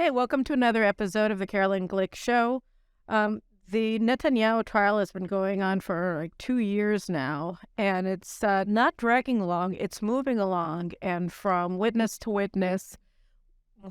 Hi, welcome to another episode of the Caroline Glick Show. The Netanyahu trial has been going on for like 2 years now, and it's not dragging along, it's moving along. And from witness to witness,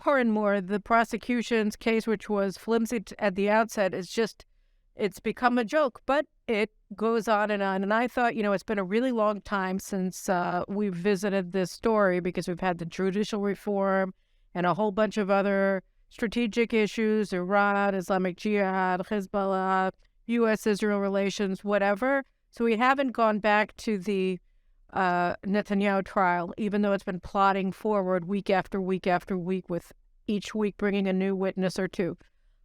more and more, the prosecution's case, which was flimsy at the outset, it's become a joke, but it goes on. And I thought, it's been a really long time since we've visited this story because we've had the judicial reform and a whole bunch of other strategic issues, Iran, Islamic Jihad, Hezbollah, U.S.-Israel relations, whatever. So we haven't gone back to the Netanyahu trial, even though it's been plodding forward week after week after week, with each week bringing a new witness or two.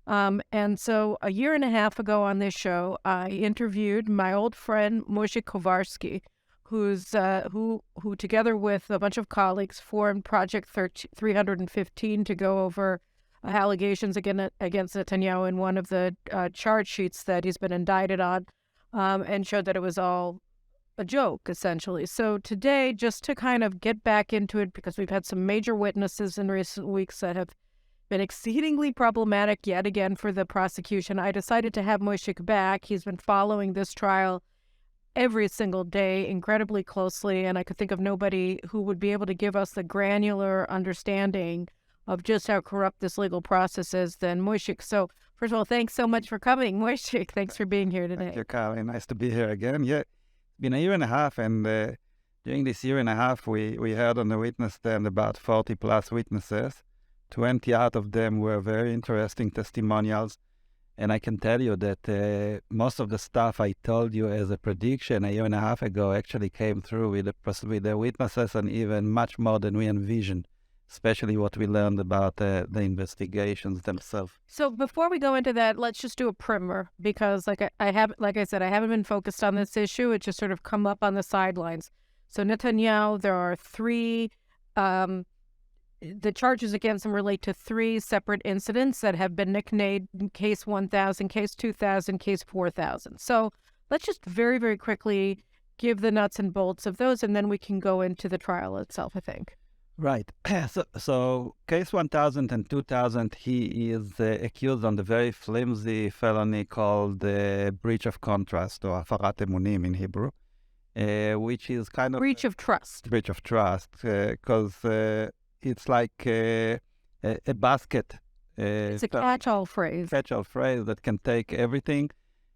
And so a year and a half ago on this show, I interviewed my old friend Moshe Kovarsky, who together with a bunch of colleagues formed Project 315 to go over allegations against Netanyahu in one of the charge sheets that he's been indicted on, and showed that it was all a joke, essentially. So today, just to kind of get back into it, because we've had some major witnesses in recent weeks that have been exceedingly problematic yet again for the prosecution, I decided to have Moshe back. He's been following this trial every single day incredibly closely, and I could think of nobody who would be able to give us the granular understanding of just how corrupt this legal process is than Moshe. So, first of all, thanks so much for coming, Moshe. Thanks for being here today. Thank you, Caroline. Nice to be here again. Yeah, it's been a year and a half, and during this year and a half, we heard on the witness stand about 40-plus witnesses. 20 out of them were very interesting testimonials, and I can tell you that most of the stuff I told you as a prediction a year and a half ago actually came through with the witnesses, and even much more than we envisioned, especially what we learned about the investigations themselves. So before we go into that, let's just do a primer, because like I said, I haven't been focused on this issue. It just sort of come up on the sidelines. So Netanyahu, there are three, the charges against him relate to three separate incidents that have been nicknamed Case 1000, Case 2000, Case 4000. So let's just very, very quickly give the nuts and bolts of those, and then we can go into the trial itself, I think. Right. So Case 1000 and 2000, he is accused on the very flimsy felony called breach of contract, or Afarat Emunim in Hebrew, which is kind of... Breach of trust. Breach of trust, because it's like a basket. It's a catch-all phrase. Catch-all phrase that can take everything.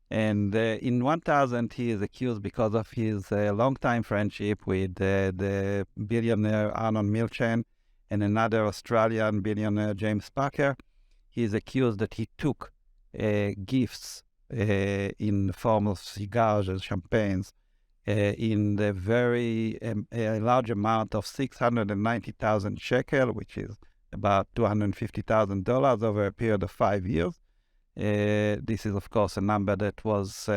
And in 1000, he is accused because of his long-time friendship with the billionaire Arnon Milchan and another Australian billionaire, James Packer. He is accused that he took gifts in the form of cigars and champagnes in the very large amount of 690,000 shekel, which is about $250,000 over a period of 5 years. This is, of course, a number that was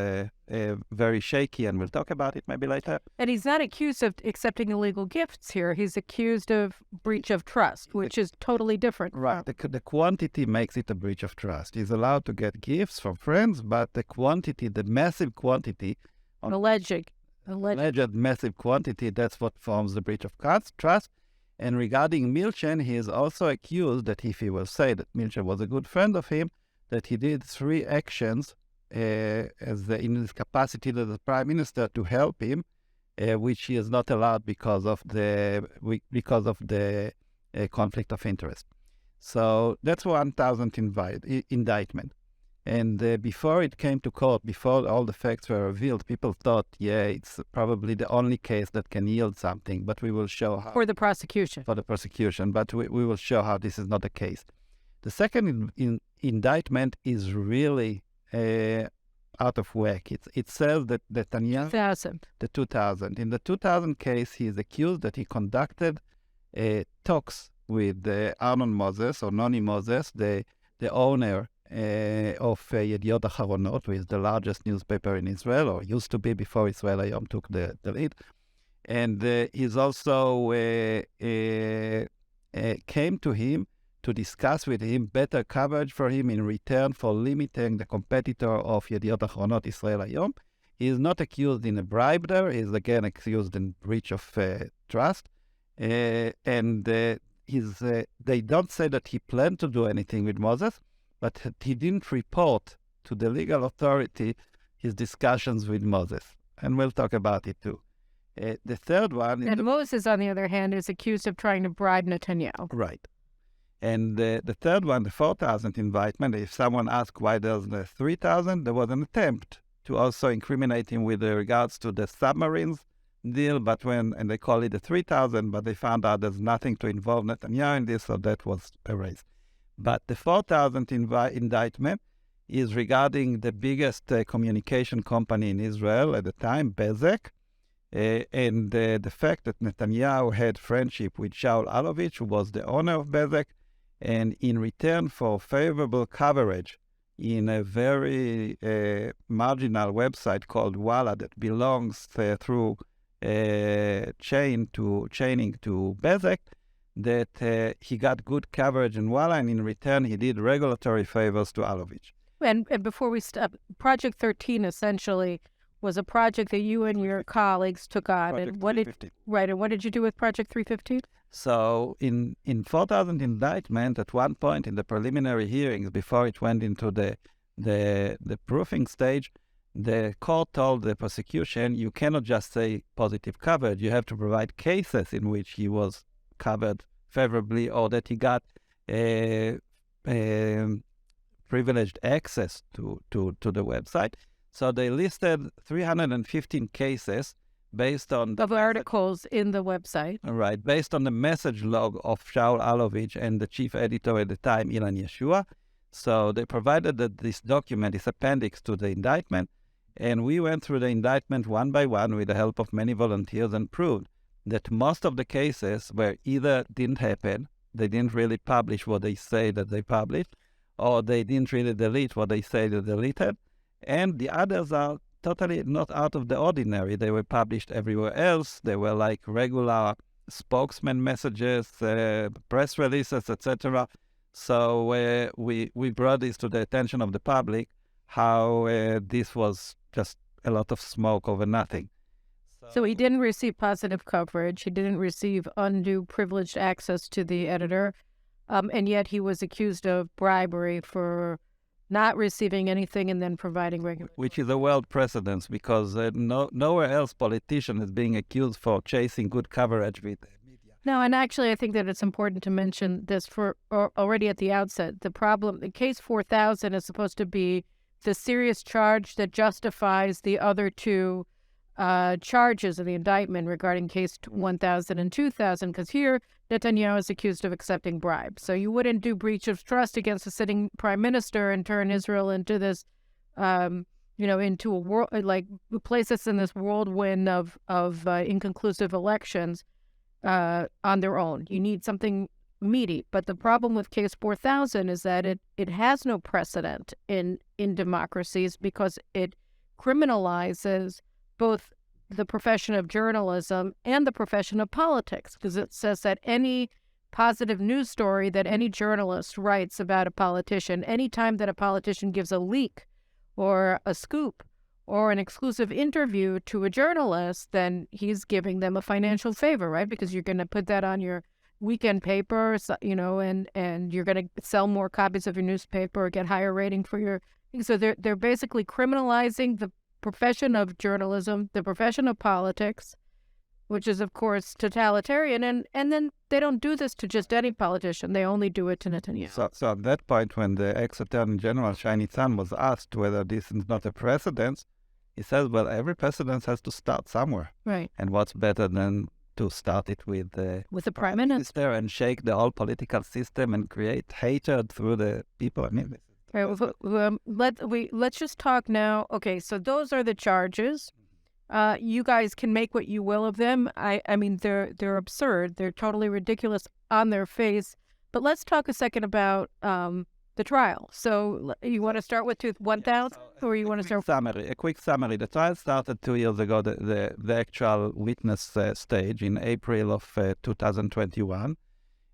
very shaky, and we'll talk about it maybe later. And he's not accused of accepting illegal gifts here. He's accused of breach of trust, which is totally different. Right. The quantity makes it a breach of trust. He's allowed to get gifts from friends, but the quantity, the massive quantity... Alleged massive quantity, that's what forms the breach of trust. And regarding Milchan, he is also accused that if he will say that Milchan was a good friend of him, that he did 3 actions in his capacity as the prime minister to help him, which he is not allowed because of the conflict of interest. So that's 1000 indictment. And before it came to court, before all the facts were revealed, people thought, it's probably the only case that can yield something, but we will show how... For the prosecution. For the prosecution, but we will show how this is not the case. The second indictment is really out of whack. It says that Netanyahu... 2000. The 2000. In the 2000 case, he is accused that he conducted talks with Arnon Moses, or Noni Moses, the owner of Yediot Aharonot, which is the largest newspaper in Israel, or used to be before Israel Hayom took the lead. And he's also came to him to discuss with him better coverage for him in return for limiting the competitor of Yediot Aharonot, Israel Hayom. He is not accused in a bribe there. He is again accused in breach of trust. And they don't say that he planned to do anything with Moses, but he didn't report to the legal authority his discussions with Moses. And we'll talk about it too. The third one... And Moses, on the other hand, is accused of trying to bribe Netanyahu. Right. And the third one, the 4,000 indictment, if someone asks why there's the 3,000, there was an attempt to also incriminate him with regards to the submarines deal, and they call it the 3,000, but they found out there's nothing to involve Netanyahu in this, so that was erased. But the 4,000 indictment is regarding the biggest communication company in Israel at the time, Bezek, and the fact that Netanyahu had friendship with Shaul Alovich, who was the owner of Bezek, and in return for favorable coverage in a very marginal website called Walla that belongs through chaining to Bezek, that he got good coverage in Walla, and in return he did regulatory favors to Alovich. And before we stop, Project 13 essentially was a project that you and your colleagues took on. Project and what 315. And what did you do with Project 315? So in 4,000 indictment, at one point in the preliminary hearings, before it went into the proofing stage, the court told the prosecution, you cannot just say positive coverage. You have to provide cases in which he was covered favorably or that he got privileged access to the website. So they listed 315 cases based on... Of articles in the website. Right, based on the message log of Shaul Alovich and the chief editor at the time, Ilan Yeshua. So they provided this document, this appendix to the indictment, and we went through the indictment one by one with the help of many volunteers and proved that most of the cases were either didn't happen, they didn't really publish what they say that they published, or they didn't really delete what they say they deleted, and the others are totally not out of the ordinary. They were published everywhere else. They were like regular spokesman messages, press releases, etc. So we brought this to the attention of the public, how this was just a lot of smoke over nothing. So he didn't receive positive coverage. He didn't receive undue privileged access to the editor. And yet he was accused of bribery for not receiving anything and then providing regular... Which is a world precedent, because nowhere else politician is being accused for chasing good coverage with the media. No, and actually I think that it's important to mention this already at the outset. The case 4000 is supposed to be the serious charge that justifies the other two charges of the indictment regarding case 1000 and 2000, because here Netanyahu is accused of accepting bribes. So you wouldn't do breach of trust against a sitting prime minister and turn Israel into this, into a world, like place us in this whirlwind of inconclusive elections on their own. You need something meaty. But the problem with case 4000 is that it has no precedent in democracies, because it criminalizes both the profession of journalism and the profession of politics, because it says that any positive news story that any journalist writes about a politician, any time that a politician gives a leak or a scoop or an exclusive interview to a journalist, then he's giving them a financial favor, right? Because you're going to put that on your weekend paper, and you're going to sell more copies of your newspaper or get higher rating for your... So they're basically criminalizing the profession of journalism, the profession of politics, which is, of course, totalitarian. And then they don't do this to just any politician. They only do it to Netanyahu. So at that point, when the ex-Attorney General, Shai Nitzan, was asked whether this is not a precedent, he says, well, every precedent has to start somewhere. Right. And what's better than to start it with the prime minister and shake the whole political system and create hatred through the people? I mean, let's just talk now. Okay, so those are the charges. You guys can make what you will of them. I mean, they're absurd. They're totally ridiculous on their face. But let's talk a second about the trial. So you want to start with 1000, or you want to start? A quick summary. The trial started 2 years ago. The actual witness stage in April of 2021,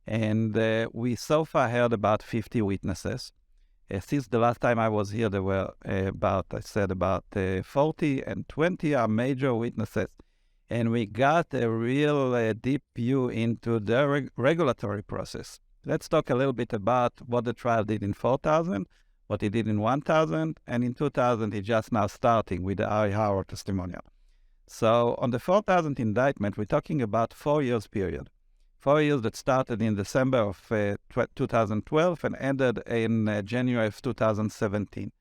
and we so far heard about 50 witnesses. Since the last time I was here, there were about 40, and 20 are major witnesses. and we got a real deep view into the regulatory process. Let's talk a little bit about what the trial did in 4000, what it did in 1000, and in 2000 it's just now starting with the Ari Howard testimonial. So on the 4000 indictment, we're talking about 4 years period. 4 years that started in December of 2012 and ended in January of 2017.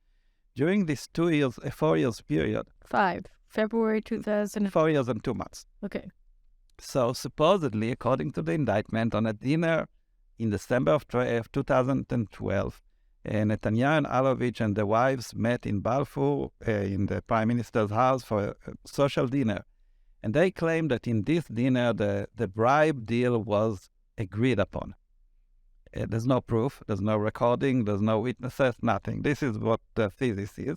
During this 4 years period... February 2000. 4 years and 2 months. Okay. So supposedly, according to the indictment, on a dinner in December of 2012, Netanyahu and Alovich and the wives met in Balfour, in the Prime Minister's house for a social dinner. And they claimed that in this dinner, the bribe deal was agreed upon. There's no proof, there's no recording, there's no witnesses, nothing. This is what the thesis is.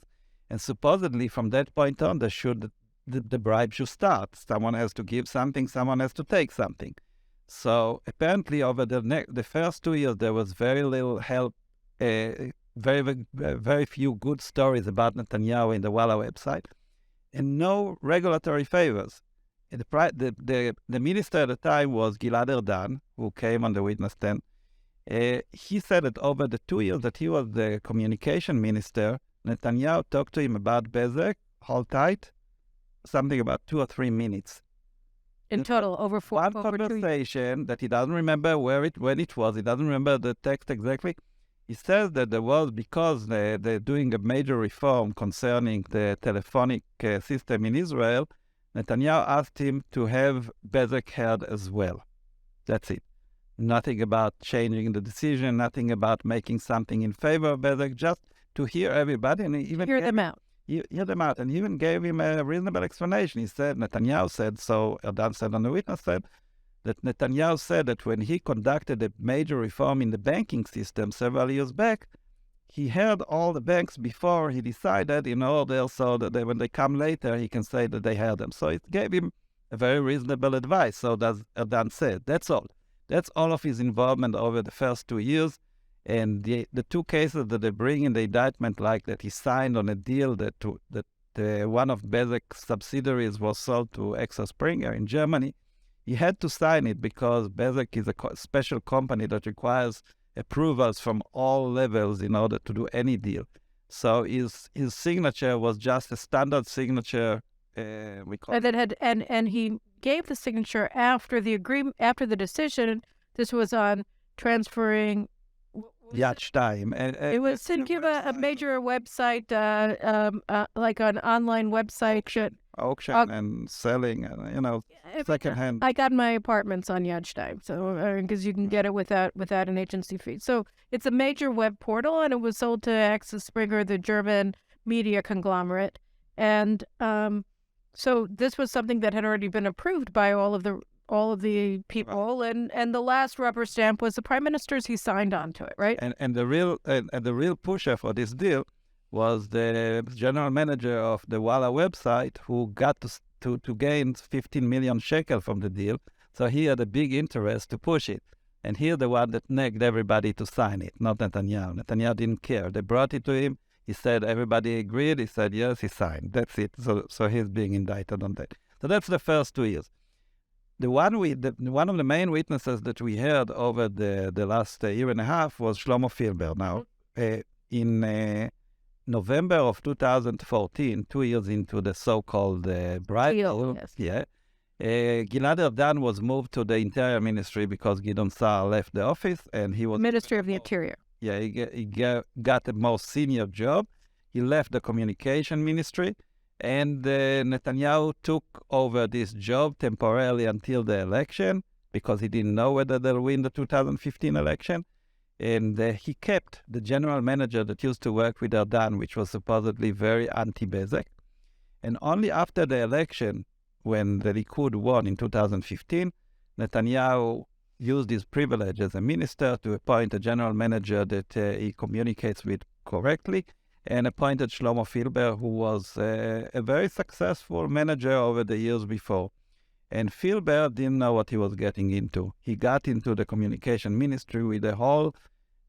And supposedly from that point on, the bribe should start. Someone has to give something, someone has to take something. So apparently over the first 2 years, there was very little help, very few good stories about Netanyahu in the Walla website, and no regulatory favors. The minister at the time was Gilad Erdan, who came on the witness stand. He said that over the 2 years that he was the communication minister, Netanyahu talked to him about Bezek, hold tight, something about 2 or 3 minutes. In total, over one conversation that he doesn't remember when it was, he doesn't remember the text exactly. He says that there was, because they're doing a major reform concerning the telephonic system in Israel, Netanyahu asked him to have Bezek heard as well. That's it. Nothing about changing the decision, nothing about making something in favor of Bezek, just to hear everybody and even hear them out. Hear them out, and he even gave him a reasonable explanation. He said, Netanyahu said, so Erdan said on the witness said, that Netanyahu said that when he conducted a major reform in the banking system several years back, he heard all the banks before he decided in order so that when they come later, he can say that they heard them. So it gave him a very reasonable advice. So does Erdan said. That's all. That's all of his involvement over the first 2 years. And the 2 cases that they bring in the indictment, like that he signed on a deal that one of Bezek's subsidiaries was sold to Axel Springer in Germany, he had to sign it because Bezek is a special company that requires approvals from all levels in order to do any deal. So his signature was just a standard signature. And he gave the signature after the agreement, after the decision. This was on transferring. Yad Shtayim. It was to give a major website, like an online website. Auction and selling, secondhand. I got my apartments on Yad Shtayim, so because you can get it without an agency fee. So it's a major web portal, and it was sold to Axel Springer, the German media conglomerate. And so this was something that had already been approved by all of the people, and the last rubber stamp was the prime minister's. He signed on to it, right? And the real pusher for this deal was the general manager of the Walla website, who got to gain 15 million shekel from the deal. So he had a big interest to push it. And he's the one that nagged everybody to sign it, not Netanyahu. Netanyahu didn't care. They brought it to him. He said everybody agreed. He said yes, he signed. That's it. So he's being indicted on that. So that's the first 2 years. One of the main witnesses that we heard over the last year and a half was Shlomo Filber. Now, in November of 2014, 2 years into the so-called bribe deal, yes. Gilad Erdan was moved to the Interior Ministry because Gideon Saar left the office, and he was Ministry of the Interior. Yeah, he got a more senior job. He left the Communication Ministry, and Netanyahu took over this job temporarily until the election because he didn't know whether they'll win the 2015 election. And he kept the general manager that used to work with Erdan, which was supposedly very anti-Bezek. And only after the election, when the Likud won in 2015, Netanyahu used his privilege as a minister to appoint a general manager that he communicates with correctly, and appointed Shlomo Filber, who was a very successful manager over the years before. And Filber didn't know what he was getting into. He got into the communication ministry with a whole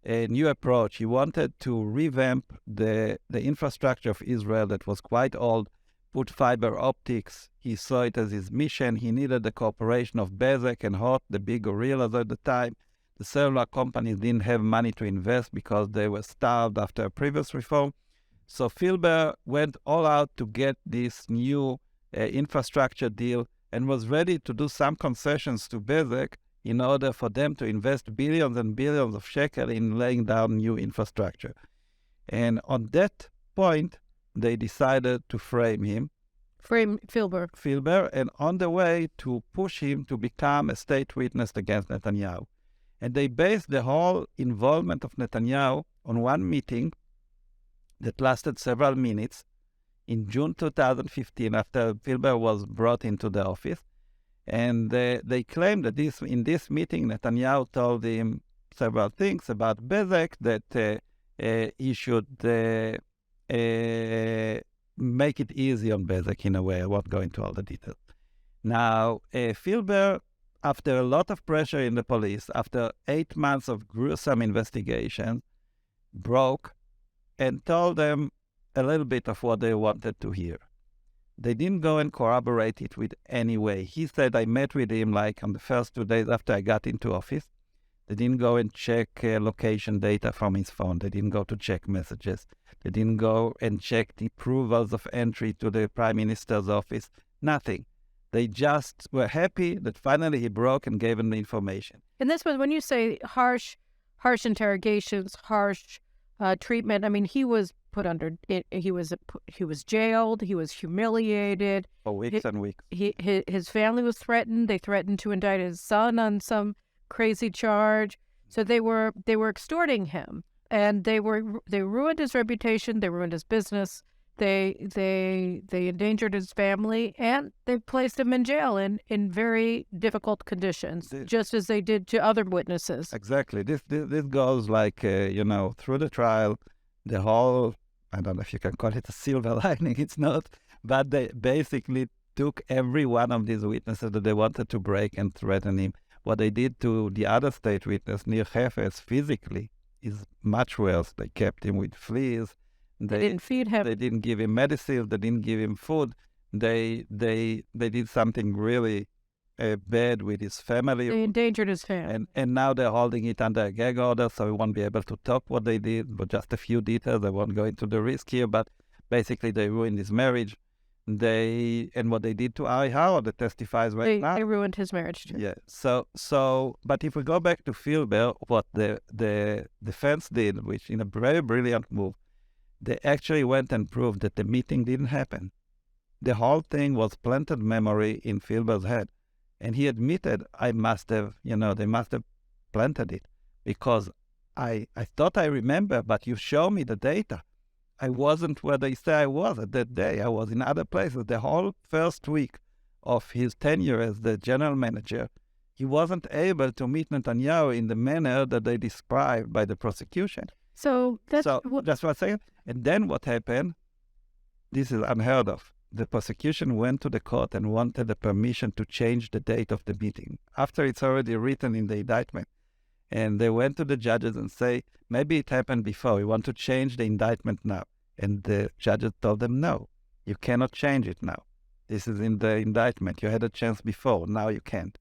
new approach. He wanted to revamp the infrastructure of Israel that was quite old, put fiber optics. He saw it as his mission. He needed the cooperation of Bezeq and Hot, the big gorillas at the time. The cellular companies didn't have money to invest because they were starved after a previous reform. So Filber went all out to get this new infrastructure deal and was ready to do some concessions to Bezeq in order for them to invest billions and billions of shekels in laying down new infrastructure. And on that point, they decided to frame him. Frame Filber. And on the way to push him to become a state witness against Netanyahu. And they based the whole involvement of Netanyahu on one meeting that lasted several minutes in June 2015 after Filber was brought into the office. And they claimed that in this meeting, Netanyahu told him several things about Bezeq, that he should make it easy on Bezeq in a way. I won't go into all the details. Now, Filber, after a lot of pressure in the police, after 8 months of gruesome investigation, broke and told them a little bit of what they wanted to hear. They didn't go and corroborate it with any way. He said, I met with him like on the first 2 days after I got into office. They didn't go and check location data from his phone. They didn't go to check messages. They didn't go and check the approvals of entry to the Prime Minister's office. Nothing. They just were happy that finally he broke and gave them the information. And this was when you say harsh interrogations, harsh treatment. I mean, he was put under. He was jailed. He was humiliated For weeks and weeks. His family was threatened. They threatened to indict his son on some crazy charge. So they were extorting him, and they ruined his reputation. They ruined his business. They endangered his family, and they placed him in jail in very difficult conditions, just as they did to other witnesses. Exactly. This goes like, through the trial, the whole, I don't know if you can call it a silver lining, it's not, but they basically took every one of these witnesses that they wanted to break and threaten him. What they did to the other state witness, Nir Hefes, physically, is much worse. They kept him with fleas. They didn't feed him. They didn't give him medicine. They didn't give him food. They did something really bad with his family. They endangered his family. And now they're holding it under a gag order, so we won't be able to talk what they did, but just a few details. I won't go into the risk here, but basically they ruined his marriage. And what they did to Ari Howard that testifies right now. They ruined his marriage too. Yeah. So, but if we go back to Filber, what the defense did, which in a very brilliant move, they actually went and proved that the meeting didn't happen. The whole thing was planted memory in Filber's head. And he admitted, they must have planted it because I thought I remember, but you show me the data. I wasn't where they say I was at that day. I was in other places. The whole first week of his tenure as the general manager, he wasn't able to meet Netanyahu in the manner that they described by the prosecution. So that's what I'm saying. And then what happened, this is unheard of. The prosecution went to the court and wanted the permission to change the date of the meeting after it's already written in the indictment. And they went to the judges and say, maybe it happened before. We want to change the indictment now. And the judges told them, no, you cannot change it now. This is in the indictment. You had a chance before. Now you can't.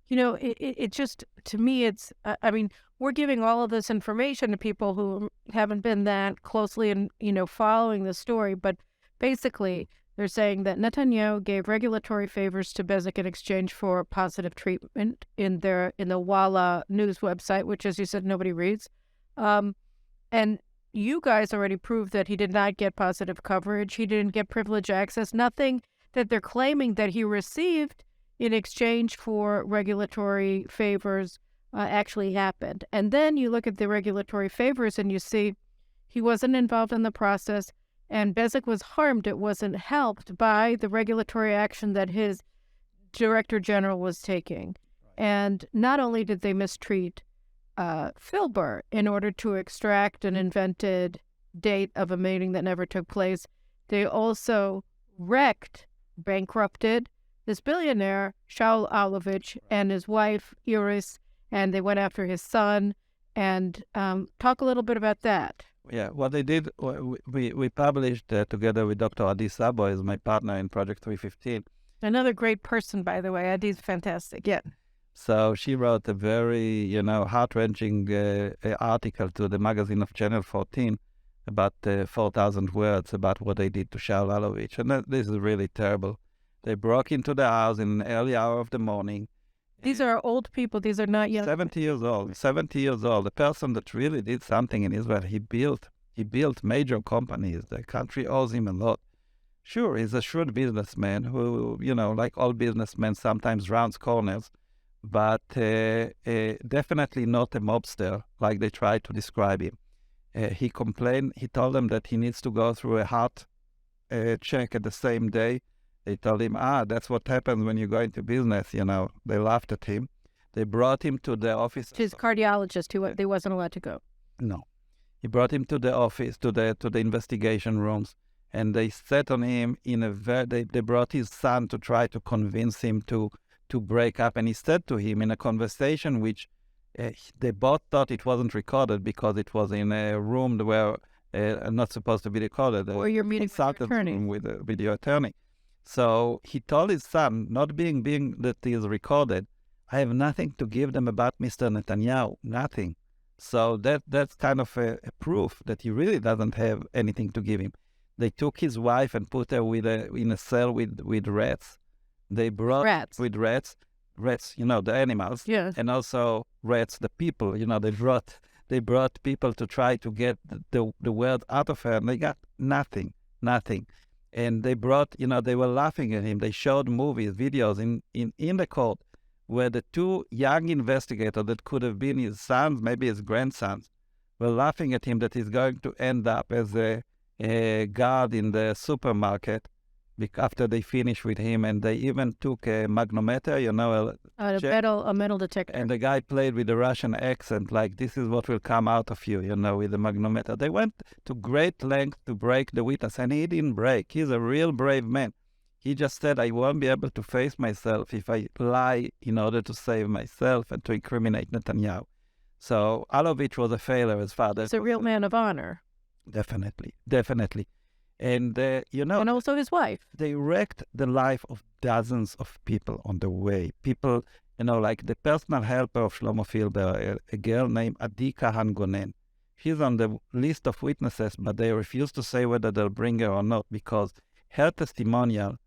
It just, to me, it's, I mean, we're giving all of this information to people who haven't been that closely and, following the story. But basically, they're saying that Netanyahu gave regulatory favors to Bezeq in exchange for positive treatment in the Walla news website, which, as you said, nobody reads. And you guys already proved that he did not get positive coverage. He didn't get privileged access. Nothing that they're claiming that he received in exchange for regulatory favors actually happened. And then you look at the regulatory favors and you see he wasn't involved in the process. And Bezeq was harmed. It wasn't helped by the regulatory action that his director general was taking. And not only did they mistreat Filber in order to extract an invented date of a meeting that never took place, they also bankrupted this billionaire, Shaul Alovich, and his wife, Iris, and they went after his son. And talk a little bit about that. Yeah, what they did, we published together with Dr. Adi Sabo, is my partner in Project 315. Another great person, by the way. Adi's fantastic. Yeah. So she wrote a very, heart-wrenching article to the magazine of Channel 14 about 4,000 words about what they did to Shaul Alovich. And this is really terrible. They broke into the house in an early hour of the morning. These are old people. These are not young. 70 years old. 70 years old. The person that really did something in Israel, he built major companies. The country owes him a lot. Sure, he's a shrewd businessman who, like all businessmen, sometimes rounds corners, but definitely not a mobster like they tried to describe him. He complained. He told them that he needs to go through a heart check at the same day. They told him, that's what happens when you go into business, They laughed at him. They brought him to the office. To his cardiologist, they wasn't allowed to go. No. He brought him to the office, to the investigation rooms, and they sat on him in they brought his son to try to convince him to break up. And he said to him in a conversation which they both thought it wasn't recorded because it was in a room where not supposed to be recorded. Or you're meeting with your attorney. With your attorney. So he told his son, not being that he is recorded, I have nothing to give them about Mr. Netanyahu, nothing. So that's kind of a proof that he really doesn't have anything to give him. They took his wife and put her in a cell with rats. They brought rats. With rats, the animals, yeah, and also rats, the people. They brought people to try to get the word out of her, and they got nothing. And they brought, they were laughing at him. They showed movies, videos in the court where the two young investigators that could have been his sons, maybe his grandsons, were laughing at him that he's going to end up as a guard in the supermarket after they finished with him. And they even took a magnometer, a metal detector. And the guy played with a Russian accent, like, this is what will come out of you, with the magnometer. They went to great length to break the witness, and he didn't break. He's a real brave man. He just said, I won't be able to face myself if I lie in order to save myself and to incriminate Netanyahu. So Alovich was a failure as far as... He's a real man of honor. Definitely. And, and also his wife. They wrecked the life of dozens of people on the way. People, like the personal helper of Shlomo Filber, a girl named Adi Kahan Gonen. She's on the list of witnesses, but they refuse to say whether they'll bring her or not because her testimonial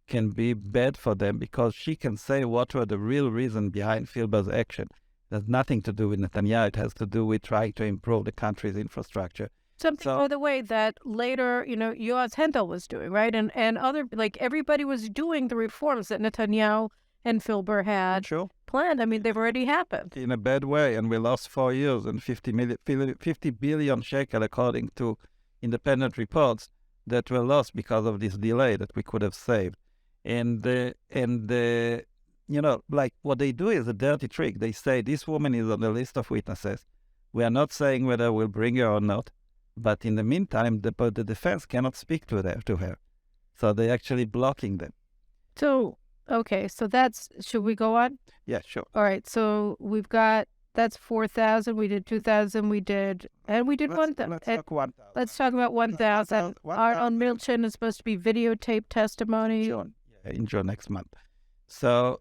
can be bad for them because she can say what were the real reason behind Filber's action. It has nothing to do with Netanyahu. It has to do with trying to improve the country's infrastructure. Something, by the way, that later, Yoaz Hendel was doing, right? And other, everybody was doing the reforms that Netanyahu and Filber had planned. I mean, they've already happened. In a bad way, and we lost 4 years and 50 billion shekel, according to independent reports, that were lost because of this delay that we could have saved. And what they do is a dirty trick. They say, this woman is on the list of witnesses. We are not saying whether we'll bring her or not. But in the meantime, the defense cannot speak to her. So they're actually blocking them. So, okay, so should we go on? Yeah, sure. All right, so we've got, that's 4,000, we did 2,000, we did 1,000. Let's talk 1,000. Let's talk about 1,000. On Milchin is supposed to be videotape testimony. In June next month. So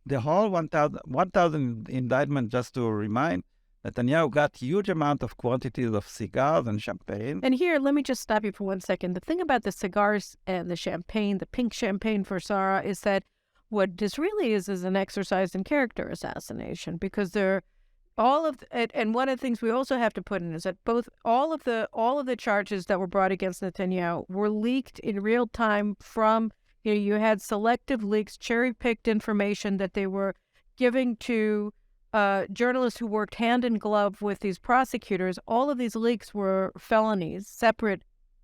the whole 1,000 indictment, just to remind, Netanyahu got huge amount of quantities of cigars and champagne. And here, let me just stop you for 1 second. The thing about the cigars and the champagne, the pink champagne for Sarah, is that what this really is an exercise in character assassination because they're and one of the things we also have to put in is that all of the charges that were brought against Netanyahu were leaked in real time from, you had selective leaks, cherry-picked information that they were giving to journalists who worked hand in glove with these prosecutors. All of these leaks were felonies, separate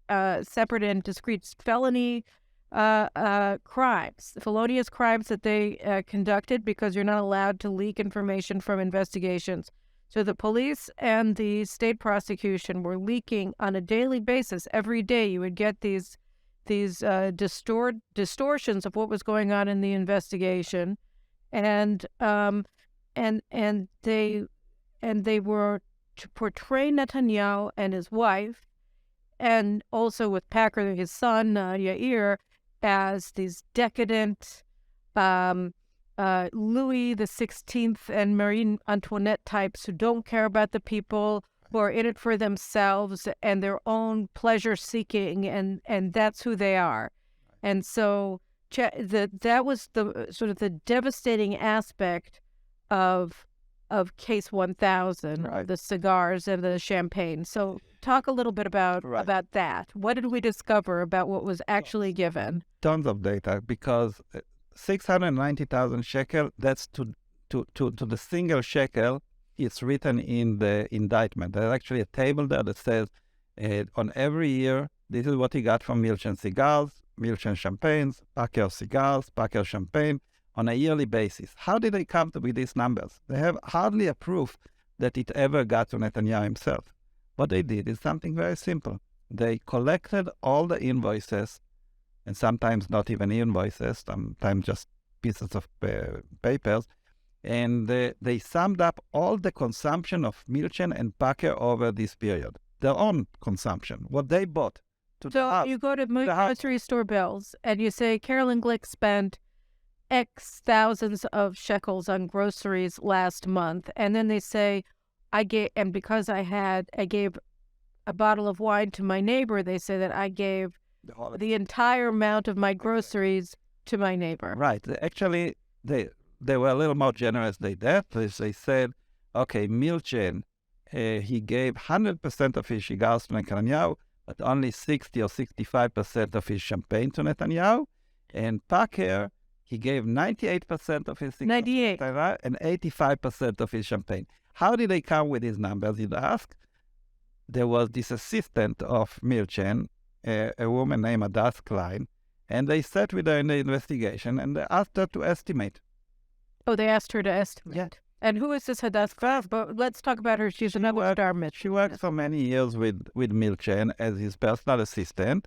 and discrete felony crimes, felonious crimes that they conducted because you're not allowed to leak information from investigations. So the police and the state prosecution were leaking on a daily basis. Every day you would get these distortions of what was going on in the investigation, and they were to portray Netanyahu and his wife, and also with Packer, his son, Yair, as these decadent Louis the 16th and Marie Antoinette types who don't care about the people, who are in it for themselves and their own pleasure seeking, and that's who they are. And so that was the sort of the devastating aspect of Case 1000, Right. the cigars and the champagne. So talk a little bit about that. What did we discover about what was actually given? Tons of data, because 690,000 shekel, that's to the single shekel, it's written in the indictment. There's actually a table there that says on every year, this is what he got from Milchen cigars, Milchen champagnes, Packer cigars, Packer champagne, on a yearly basis. How did they come to with these numbers? They have hardly a proof that it ever got to Netanyahu himself. What they did is something very simple. They collected all the invoices, and sometimes not even invoices, sometimes just pieces of papers, and they summed up all the consumption of Milchen and Packer over this period. Their own consumption, what they bought. So you go to grocery store bills, and you say, Caroline Glick spent X thousands of shekels on groceries last month, and then they say, because I gave a bottle of wine to my neighbor, they say that I gave the entire amount of my groceries to my neighbor. Right. Actually, they were a little more generous than that. They said, okay, Milchen, he gave 100% of his cigars to Netanyahu, but only 60 or 65% of his champagne to Netanyahu. And Packer, he gave 98% of his cigars 98. to Netanyahu and 85% of his champagne. How did they come with these numbers, you'd ask? There was this assistant of Milchen, a woman named Adas Klein, and they sat with her in the investigation and they asked her to estimate. Oh, they asked her to estimate. Yeah. And who is this Hadass Klein? But let's talk about her. She's another star Mitch. She worked for many years with Milchen as his personal assistant.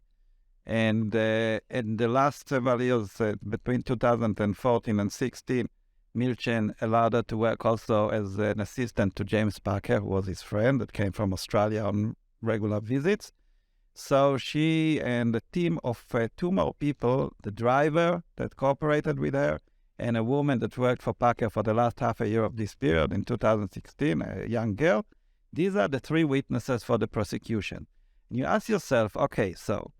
And in the last several years, between 2014 and 16, Milchen allowed her to work also as an assistant to James Packer, who was his friend that came from Australia on regular visits. So she and a team of two more people, the driver that cooperated with her, and a woman that worked for Packer for the last half a year of this period in 2016, a young girl, these are the three witnesses for the prosecution. And you ask yourself, okay, so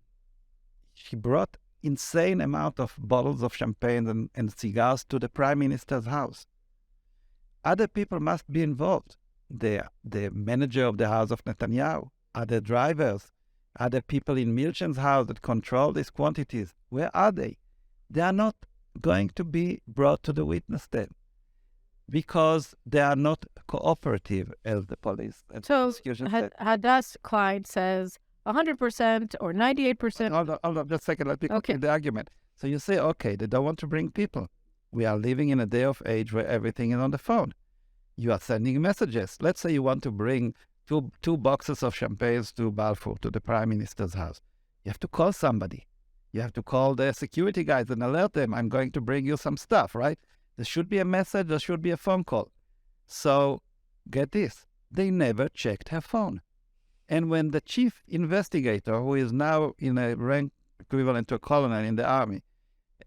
she brought insane amount of bottles of champagne and cigars to the prime minister's house. Other people must be involved. The manager of the house of Netanyahu, other drivers, other people in Milchen's house that control these quantities. Where are they? They are not going to be brought to the witness stand because they are not cooperative as the police. So Hadass Klein says 100% or 98%. Hold on, just a second. Let me complete the argument. So you say, okay, they don't want to bring people. We are living in a day of age where everything is on the phone. You are sending messages. Let's say you want to bring two boxes of champagne to Balfour, to the prime minister's house. You have to call somebody. You have to call the security guys and alert them, I'm going to bring you some stuff, right? There should be a message, there should be a phone call. So get this, they never checked her phone. And when the chief investigator, who is now in a rank equivalent to a colonel in the army,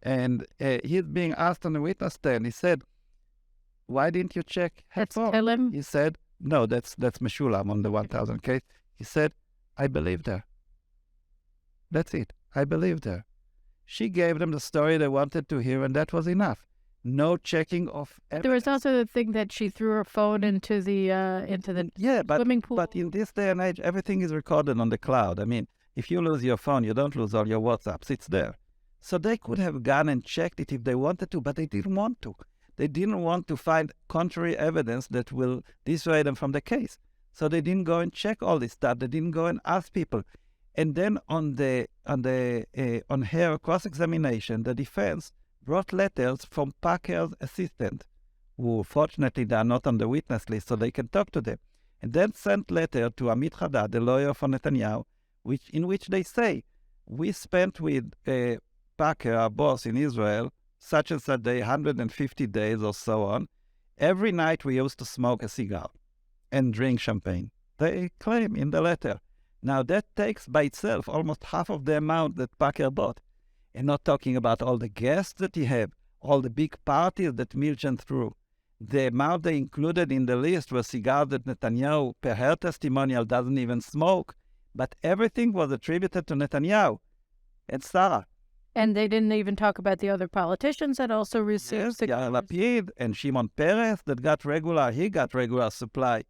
and he's being asked on the witness stand, he said, why didn't you check her phone? Tell him. He said, no, that's Meshulam on the 1000 case. He said, I believed her. That's it. I believed her. She gave them the story they wanted to hear, and that was enough. No checking of evidence. There was also the thing that she threw her phone into the swimming pool. But in this day and age, everything is recorded on the cloud. I mean, if you lose your phone, you don't lose all your WhatsApps. It's there. So they could have gone and checked it if they wanted to, but they didn't want to. They didn't want to find contrary evidence that will dissuade them from the case. So they didn't go and check all this stuff. They didn't go and ask people. And then on her cross-examination, the defense brought letters from Packer's assistant, who fortunately they are not on the witness list, so they can talk to them. And then sent letter to Amit Haddad, the lawyer for Netanyahu, in which they say, we spent with Packer, our boss in Israel, such and such day, 150 days or so on. Every night we used to smoke a cigar. and drink champagne. They claim in the letter. Now that takes by itself almost half of the amount that Packer bought. And not talking about all the guests that he had, all the big parties that Milchan threw. The amount they included in the list was cigars that Netanyahu, per her testimonial, doesn't even smoke. But everything was attributed to Netanyahu and Sarah. And they didn't even talk about the other politicians that also received Yair Lapid and Shimon Peres that got regular supply.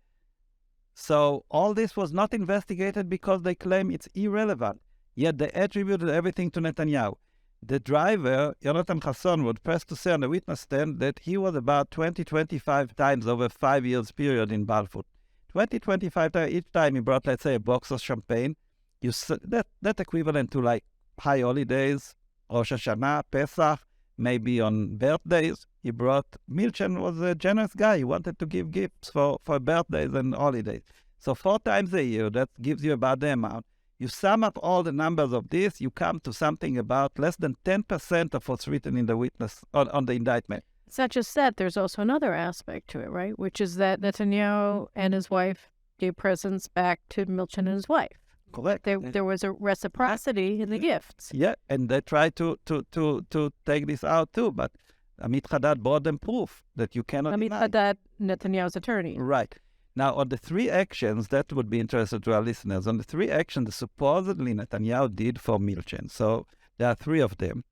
So all this was not investigated because they claim it's irrelevant. Yet they attributed everything to Netanyahu. The driver, Yonatan Chasson, was pressed to say on the witness stand that he was about 20-25 times over a 5 years period in Balfour. 20-25 times, each time he brought, let's say, a box of champagne. That equivalent to like high holidays, Rosh Hashanah, Pesach, maybe on birthdays. He brought, Milchan was a generous guy. He wanted to give gifts for birthdays and holidays. So 4 times a year, that gives you about the amount. You sum up all the numbers of this, you come to something about less than 10% of what's written in the witness on the indictment. It's not just that, there's also another aspect to it, right? Which is that Netanyahu and his wife gave presents back to Milchan and his wife. Correct. There was a reciprocity in the gifts. Yeah, and they tried to take this out too, but Amit Haddad brought them proof that you cannot Amit deny. Haddad, Netanyahu's attorney. Right. Now, on the 3 actions, that would be interesting to our listeners. On the 3 actions that supposedly Netanyahu did for Milchan. So there are 3 of them.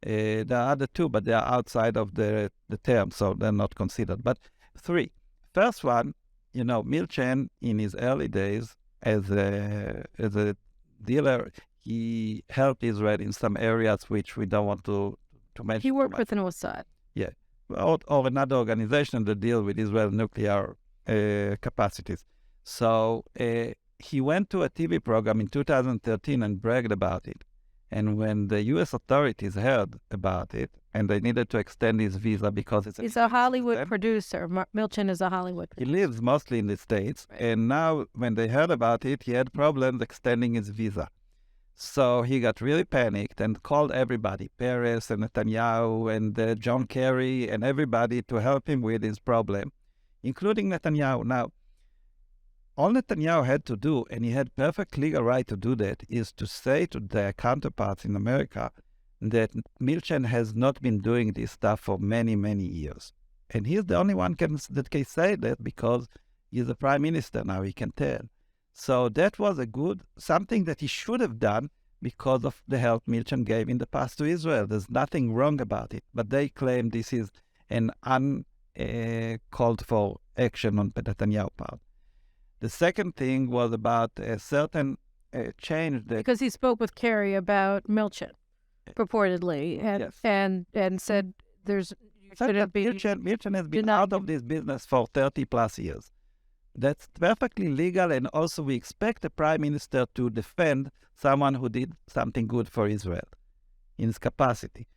There are other 2, but they are outside of the term, so they're not considered. But 3. First one, Milchan in his early days as a dealer, he helped Israel in some areas which we don't want to mention. He worked with Mossad. Yeah, or another organization that deals with Israel nuclear capacities. So he went to a TV program in 2013 and bragged about it. And when the U.S. authorities heard about it, and they needed to extend his visa because he's a Hollywood producer. Milchan is a Hollywood producer. He lives mostly in the States. Right. And now when they heard about it, he had problems extending his visa. So he got really panicked and called everybody, Peres and Netanyahu and John Kerry and everybody to help him with his problem, including Netanyahu. Now, all Netanyahu had to do, and he had perfect legal right to do that, is to say to their counterparts in America that Milchan has not been doing this stuff for many, many years. And he's the only one that can say that because he's the prime minister now, he can tell. So that was something that he should have done because of the help Milchan gave in the past to Israel. There's nothing wrong about it. But they claim this is an uncalled for action on Netanyahu's part. The second thing was about a certain change that... Because he spoke with Kerry about Milchan, purportedly, and said there's... Milchan has been out of this business for 30 plus years. That's perfectly legal, and also we expect the prime minister to defend someone who did something good for Israel in his capacity.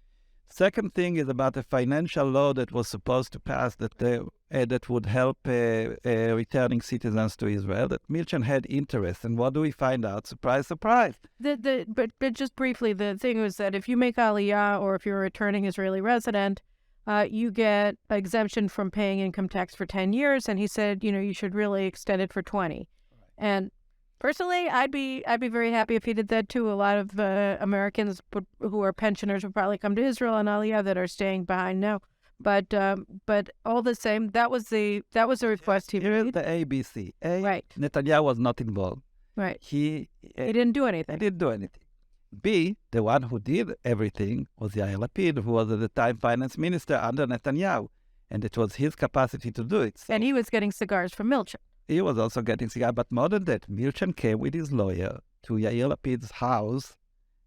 Second thing is about a financial law that was supposed to pass that would help returning citizens to Israel, that Milchan had interest. And what do we find out? Surprise, surprise. But just briefly, the thing was that if you make Aliyah or if you're a returning Israeli resident, you get exemption from paying income tax for 10 years. And he said, you should really extend it for 20. Right. And personally, I'd be very happy if he did that too. A lot of Americans who are pensioners would probably come to Israel on Aliyah that are staying behind now. But all the same, that was the request he made. Here's the ABC. Right. Netanyahu was not involved. Right. He didn't do anything. He didn't do anything. B, the one who did everything was Yair Lapid, who was at the time finance minister under Netanyahu, and it was his capacity to do it. So and he was getting cigars from Milchan. He was also getting cigars, but more than that, Milchan came with his lawyer to Yair Lapid's house.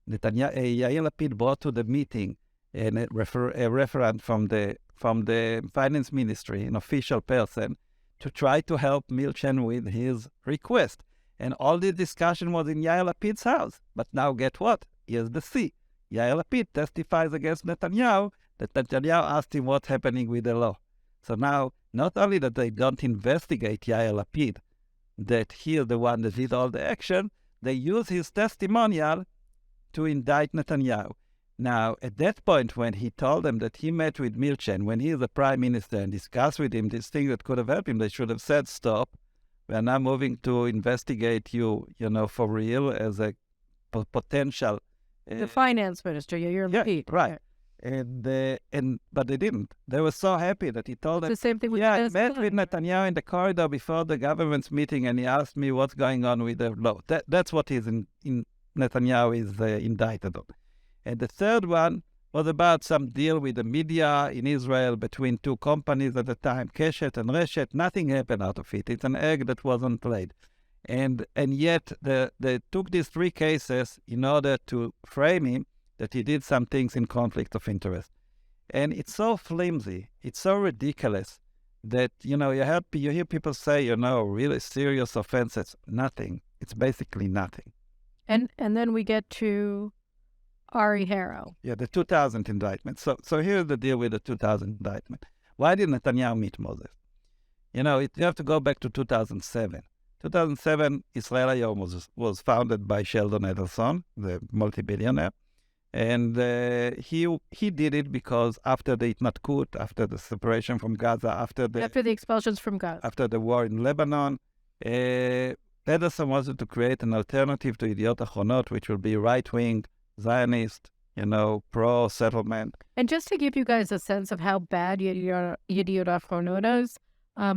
Yair Lapid brought to the meeting a referent from the finance ministry, an official person, to try to help Milchan with his request. And all the discussion was in Yair Lapid's house. But now, get what? Here's the C. Yair Lapid testifies against Netanyahu that Netanyahu asked him what's happening with the law. So now, not only that they don't investigate Yair Lapid, that he is the one that did all the action, they use his testimonial to indict Netanyahu. Now, at that point, when he told them that he met with Milchan, when he is the prime minister, and discussed with him this thing that could have helped him, they should have said, stop. We are now moving to investigate you, for real as a potential. The finance minister, you're lead. Right. But they didn't. They were so happy that he told them. It's the same thing with I met with Netanyahu in the corridor before the government's meeting, and he asked me what's going on with the law. That's what is in Netanyahu is indicted on. And the third one was about some deal with the media in Israel between two companies at the time, Keshet and Reshet. Nothing happened out of it. It's an egg that wasn't laid. And yet they took these three cases in order to frame him that he did some things in conflict of interest. And it's so flimsy, it's so ridiculous that, you hear people say, really serious offenses. Nothing. It's basically nothing. And then we get to Ari Harrow. Yeah, the 2000 indictment. So here's the deal with the 2000 indictment. Why did Netanyahu meet Moses? You have to go back to 2007. 2007, Israel Hayom was founded by Sheldon Adelson, the multi-billionaire. And he did it because after the Itmatkut, after the separation from Gaza, after the expulsions from Gaza, after the war in Lebanon, Adelson wanted to create an alternative to Yediot Achronot, which will be right-wing, Zionist, pro-settlement. And just to give you guys a sense of how bad Yediot Achronot is,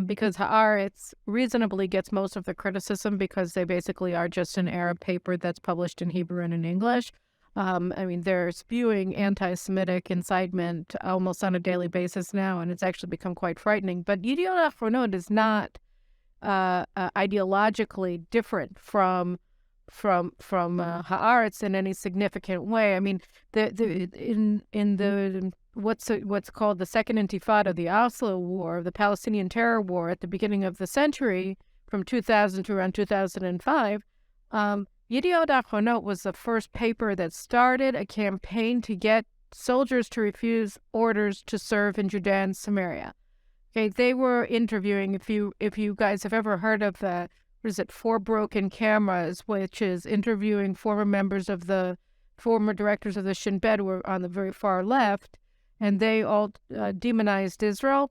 because Haaretz reasonably gets most of the criticism because they basically are just an Arab paper that's published in Hebrew and in English. They're spewing anti-Semitic incitement almost on a daily basis now, and it's actually become quite frightening. But Yediot Achronot is not ideologically different from Haaretz in any significant way. In the what's called the Second Intifada, the Oslo War, the Palestinian Terror War at the beginning of the century, from 2000 to around 2005. Yediot Achronot was the first paper that started a campaign to get soldiers to refuse orders to serve in Judea and Samaria. Okay, they were interviewing, if you guys have ever heard of the, Four Broken Cameras, which is interviewing former directors of the Shin Bet who were on the very far left, and they all demonized Israel.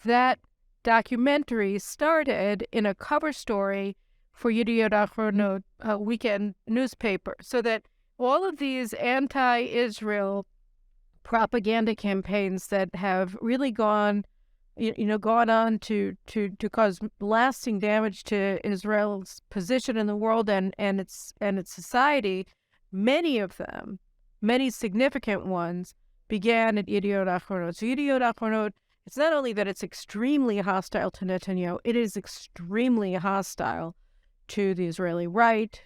That documentary started in a cover story for Yediot Achronot weekend newspaper, so that all of these anti-Israel propaganda campaigns that have really gone on to cause lasting damage to Israel's position in the world and its society, many of them, many significant ones, began at Yediot Achronot. So Yediot Achronot, it's not only that it's extremely hostile to Netanyahu, it is extremely hostile to the Israeli right,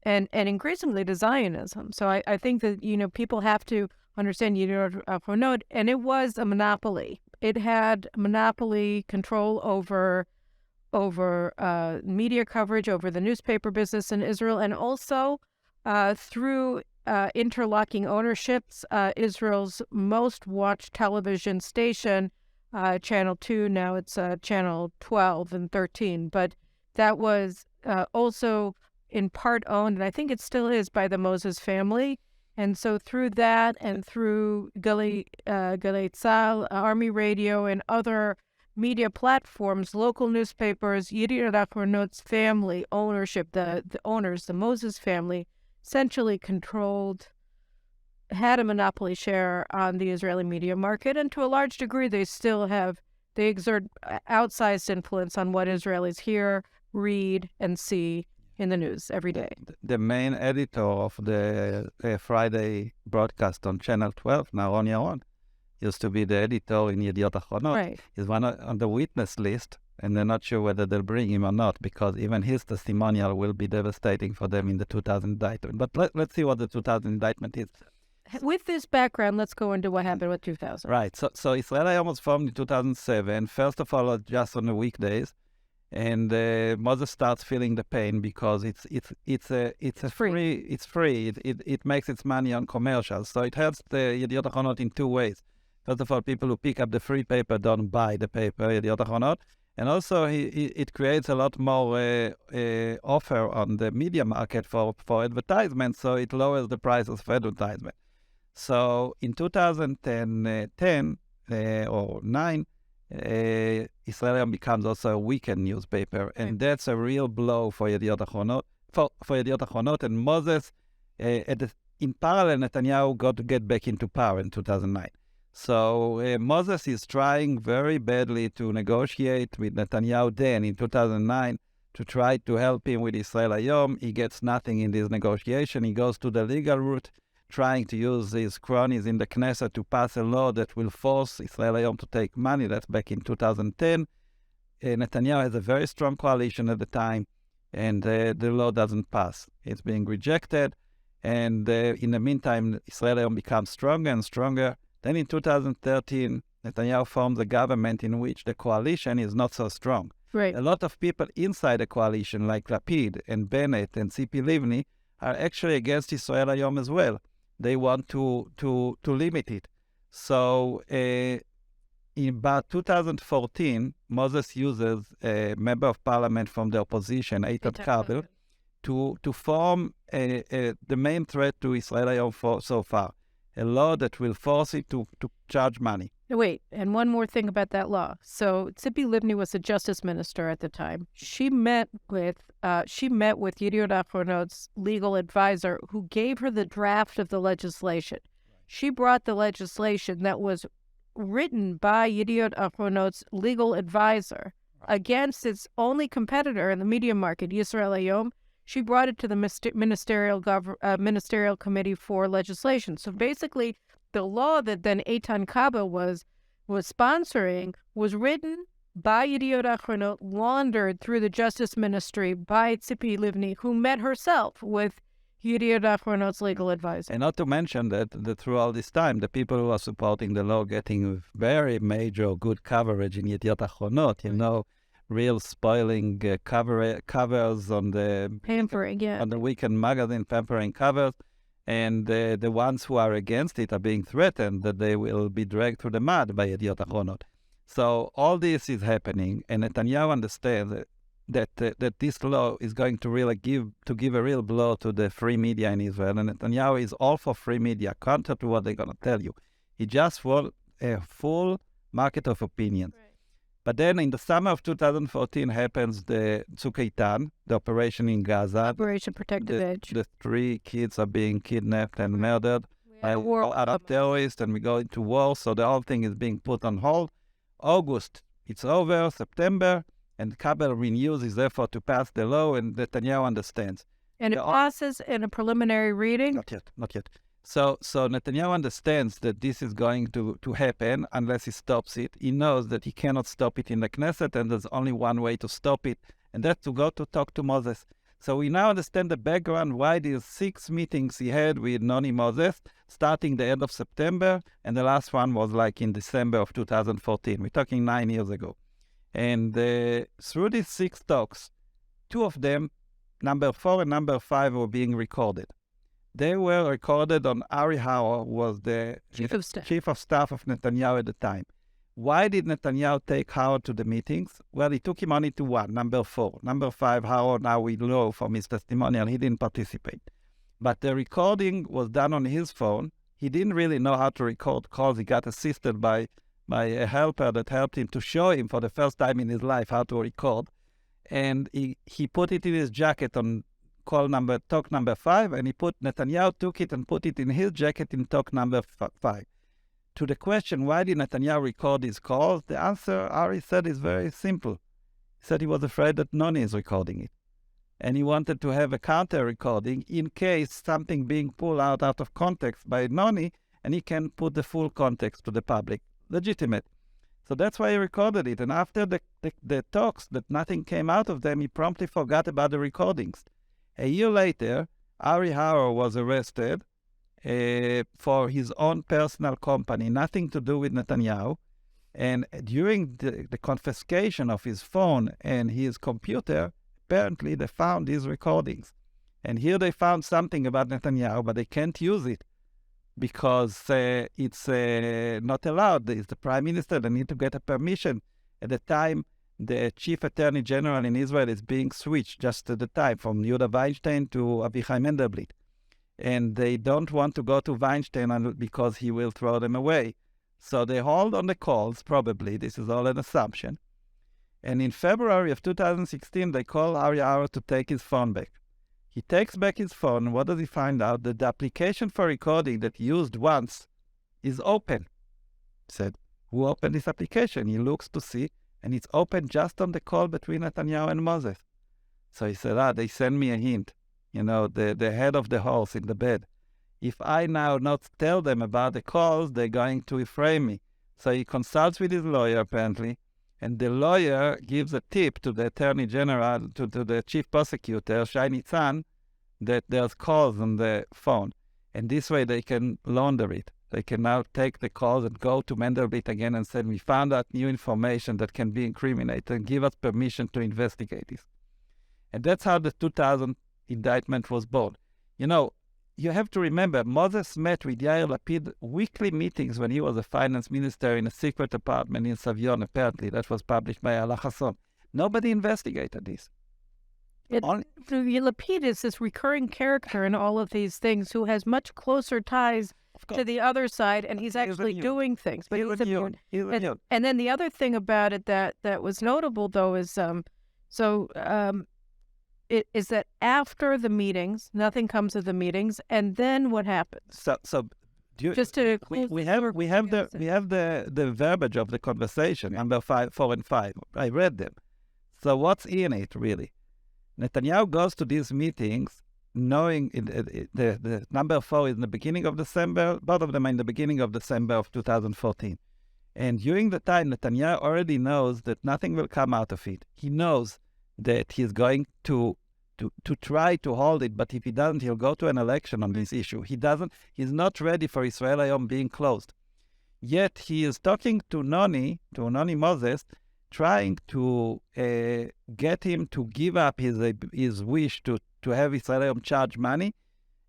and increasingly to Zionism. So I think that, people have to understand Yediot Achronot, and it was a monopoly. It had monopoly control over media coverage, over the newspaper business in Israel, and also through interlocking ownerships. Israel's most watched television station, Channel 2, now it's Channel 12 and 13, but that was also in part owned, and I think it still is, by the Moses family. And so through that and through Galei Tzahal, Army Radio, and other media platforms, local newspapers, Yediot Achronot's family ownership, the owners, the Moses family, essentially had a monopoly share on the Israeli media market. And to a large degree, they exert outsized influence on what Israelis hear, read, and see in the news every day. The main editor of the Friday broadcast on Channel 12, now Ron Yaron, used to be the editor in Yediot Achronot. Right. He's on the witness list, and they're not sure whether they'll bring him or not, because even his testimonial will be devastating for them in the 2000 indictment. But let's see what the 2000 indictment is. With this background, let's go into what happened with 2000. Right. So Israel Hayom was formed in 2007. First of all, just on the weekdays. And Moses starts feeling the pain because it's free. It's free. It makes its money on commercials. So it hurts the Yediot Achronot in two ways. First of all, people who pick up the free paper don't buy the paper, Yediot Achronot. And also, it creates a lot more offer on the media market for advertisement, so it lowers the prices of advertisement. So in 2010 or 9, Israel Hayom becomes also a weekend newspaper, and that's a real blow for Yediot Achronot, for Yediot Achronot. And Moses, in parallel, Netanyahu got to get back into power in 2009. So Moses is trying very badly to negotiate with Netanyahu then in 2009 to try to help him with Israel Hayom. He gets nothing in this negotiation. He goes to the legal route, trying to use his cronies in the Knesset to pass a law that will force Israel Hayom to take money. That's back in 2010. Netanyahu has a very strong coalition at the time, and the law doesn't pass. It's being rejected, and in the meantime, Israel Hayom becomes stronger and stronger. Then in 2013, Netanyahu forms a government in which the coalition is not so strong. Right. A lot of people inside the coalition, like Lapid and Bennett and Tzipi Livni, are actually against Israel Hayom as well. They want to limit it. So in about 2014, Moses uses a member of parliament from the opposition, Eitan Kabel, to form the main threat to Israel Hayom so far, a law that will force it to charge money. Wait, and one more thing about that law. So Tzipi Livni was the justice minister at the time. She met with Yediot Achronot's legal advisor, who gave her the draft of the legislation. She brought the legislation that was written by Yediot Achronot's legal advisor against its only competitor in the media market, Yisrael Hayom. She brought it to the ministerial committee for legislation. So basically, the law that then Eitan Kabel was sponsoring was written by Yediot Achronot, laundered through the justice ministry by Tzipi Livni, who met herself with Yediot Achronot's legal advisor. And not to mention that through all this time, the people who are supporting the law getting very major good coverage in Yediot Achronot, real spoiling covers on the pampering, on the weekend magazine, pampering covers. And the ones who are against it are being threatened that they will be dragged through the mud by Yediot Achronot. So all this is happening, and Netanyahu understands that this law is going to really give a real blow to the free media in Israel. And Netanyahu is all for free media, counter to what they're going to tell you. He just wants a full market of opinions. Right. But then in the summer of 2014 happens the Tzuk Eitan, the operation in Gaza. Operation Protective Edge. The 3 kids are being kidnapped and murdered by Arab terrorists, and we go into war. So the whole thing is being put on hold. August, it's over. September, and Kabel renews his effort to pass the law, and Netanyahu understands. And it passes in a preliminary reading? Not yet. So Netanyahu understands that this is going to happen unless he stops it. He knows that he cannot stop it in the Knesset, and there's only one way to stop it, and that's to go to talk to Moses. So we now understand the background why these 6 meetings he had with Noni Moses, starting the end of September, and the last one was like in December of 2014. We're talking 9 years ago. And through these 6 talks, 2 of them, number 4 and number 5, were being recorded. They were recorded on Ari Hauer, who was the chief of staff of Netanyahu at the time. Why did Netanyahu take Hauer to the meetings? Well, he took him only to one, number 4. Number 5, Hauer, now we know from his testimonial, he didn't participate. But the recording was done on his phone. He didn't really know how to record calls. He got assisted by a helper that helped him to show him for the first time in his life how to record. And he put it in his jacket on talk number 5, and Netanyahu took it and put it in his jacket in talk number 5. To the question, why did Netanyahu record these calls? The answer, Ari said, is very simple. He said he was afraid that Noni is recording it. And he wanted to have a counter recording in case something being pulled out of context by Noni, and he can put the full context to the public. Legitimate. So that's why he recorded it. And after the talks, that nothing came out of them, he promptly forgot about the recordings. A year later, Ari Hauer was arrested for his own personal company, nothing to do with Netanyahu. And during the confiscation of his phone and his computer, apparently they found these recordings. And here they found something about Netanyahu, but they can't use it because it's not allowed. It's the prime minister. They need to get a permission. At the time, the chief attorney general in Israel is being switched just at the time from Yehuda Weinstein to Avichai Mendelblit. And they don't want to go to Weinstein because he will throw them away. So they hold on the calls, probably. This is all an assumption. And in February of 2016, they call Arya to take his phone back. He takes back his phone. What does he find out? That the application for recording that he used once is open. He said, who opened this application? He looks to see, and it's open just on the call between Netanyahu and Moses. So he said, they send me a hint. The head of the horse in the bed. If I now not tell them about the calls, they're going to frame me. So he consults with his lawyer, apparently, and the lawyer gives a tip to the attorney general, to the chief prosecutor, Shai Nitzan, that there's calls on the phone. And this way they can launder it. They can now take the calls and go to Mendelblit again and say, we found out new information that can be incriminated and give us permission to investigate this. And that's how the 2000 indictment was born. You have to remember, Moses met with Yair Lapid weekly meetings when he was a finance minister in a secret apartment in Savion, apparently. That was published by Ala Hassan. Nobody investigated this. Lapid is this recurring character in all of these things who has much closer ties to the other side, and he's actually doing things. But he's immune. And then the other thing about it that was notable, though, is is that after the meetings, nothing comes of the meetings, and then what happens? We have the verbiage of the conversation, number 4 and 5. I read them. So what's in it really? Netanyahu goes to these meetings knowing the number 4 is in the beginning of December. Both of them are in the beginning of December of 2014. And during the time, Netanyahu already knows that nothing will come out of it. He knows that he's going to try to hold it, but if he doesn't, he'll go to an election on this issue. He's not ready for Israel Hayom being closed. Yet he is talking to Noni Moses, trying to get him to give up his wish to have Israel Hayom charge money,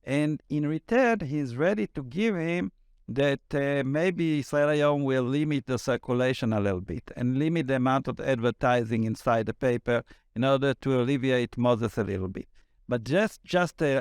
and in return, he's ready to give him that maybe Israel Hayom will limit the circulation a little bit and limit the amount of advertising inside the paper in order to alleviate Moses a little bit. But just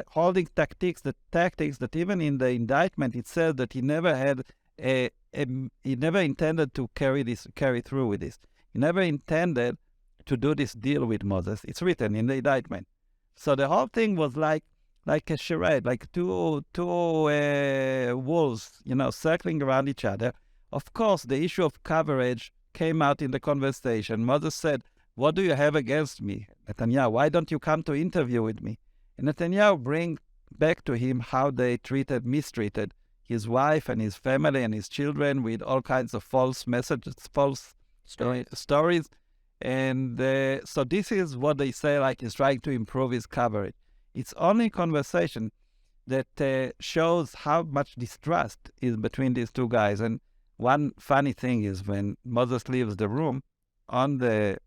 holding tactics that even in the indictment it says that he never had he never intended to carry through with this. He never intended to do this deal with Moses. It's written in the indictment. So the whole thing was like a charade, like two wolves, circling around each other. Of course, the issue of coverage came out in the conversation. Moses said, "What do you have against me, Netanyahu? Why don't you come to interview with me?" And Netanyahu bring back to him how they mistreated his wife and his family and his children with all kinds of false messages, false stories. And so this is what they say, like he's trying to improve his coverage. It's only conversation that shows how much distrust is between these two guys. And one funny thing is when Moses leaves the room, on the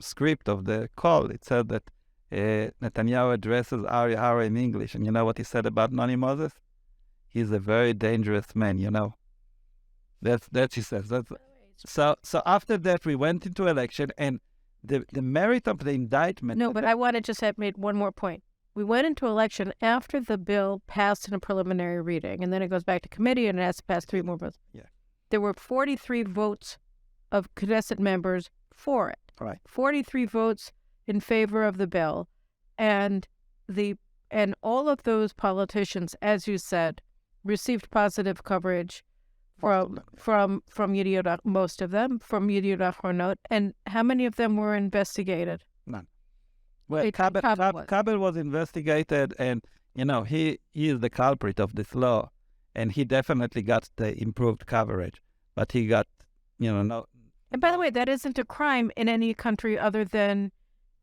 script of the call, it said that Netanyahu addresses Arya in English. And you know what he said about Noni Moses? He's a very dangerous man, That's he says. So after that, we went into election, and the merit of the indictment... No, but I want to just have made one more point. We went into election after the bill passed in a preliminary reading, and then it goes back to committee, and it has to pass 3 more votes. Yeah. There were 43 votes of Knesset members for it. Right. 43 votes in favor of the bill, and all of those politicians, as you said, received positive coverage from Yediot, most of them, from Yediot Ahronot. And how many of them were investigated? None. Well, Kabel was investigated, and he is the culprit of this law, and he definitely got the improved coverage, but he got no. And by the way, that isn't a crime in any country other than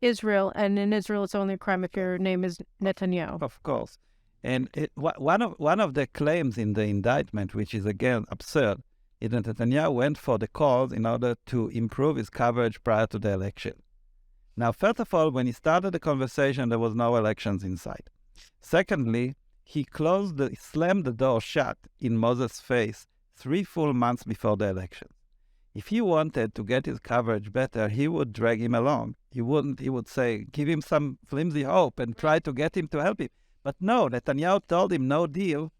Israel, and in Israel it's only a crime if your name is Netanyahu. Of course. And one of the claims in the indictment, which is again absurd, is that Netanyahu went for the calls in order to improve his coverage prior to the election. Now, first of all, when he started the conversation, there was no elections in sight. Secondly, he slammed the door shut in Moses' face 3 full months before the election. If he wanted to get his coverage better, he would drag him along. He would say, give him some flimsy hope and try to get him to help him. But no, Netanyahu told him no deal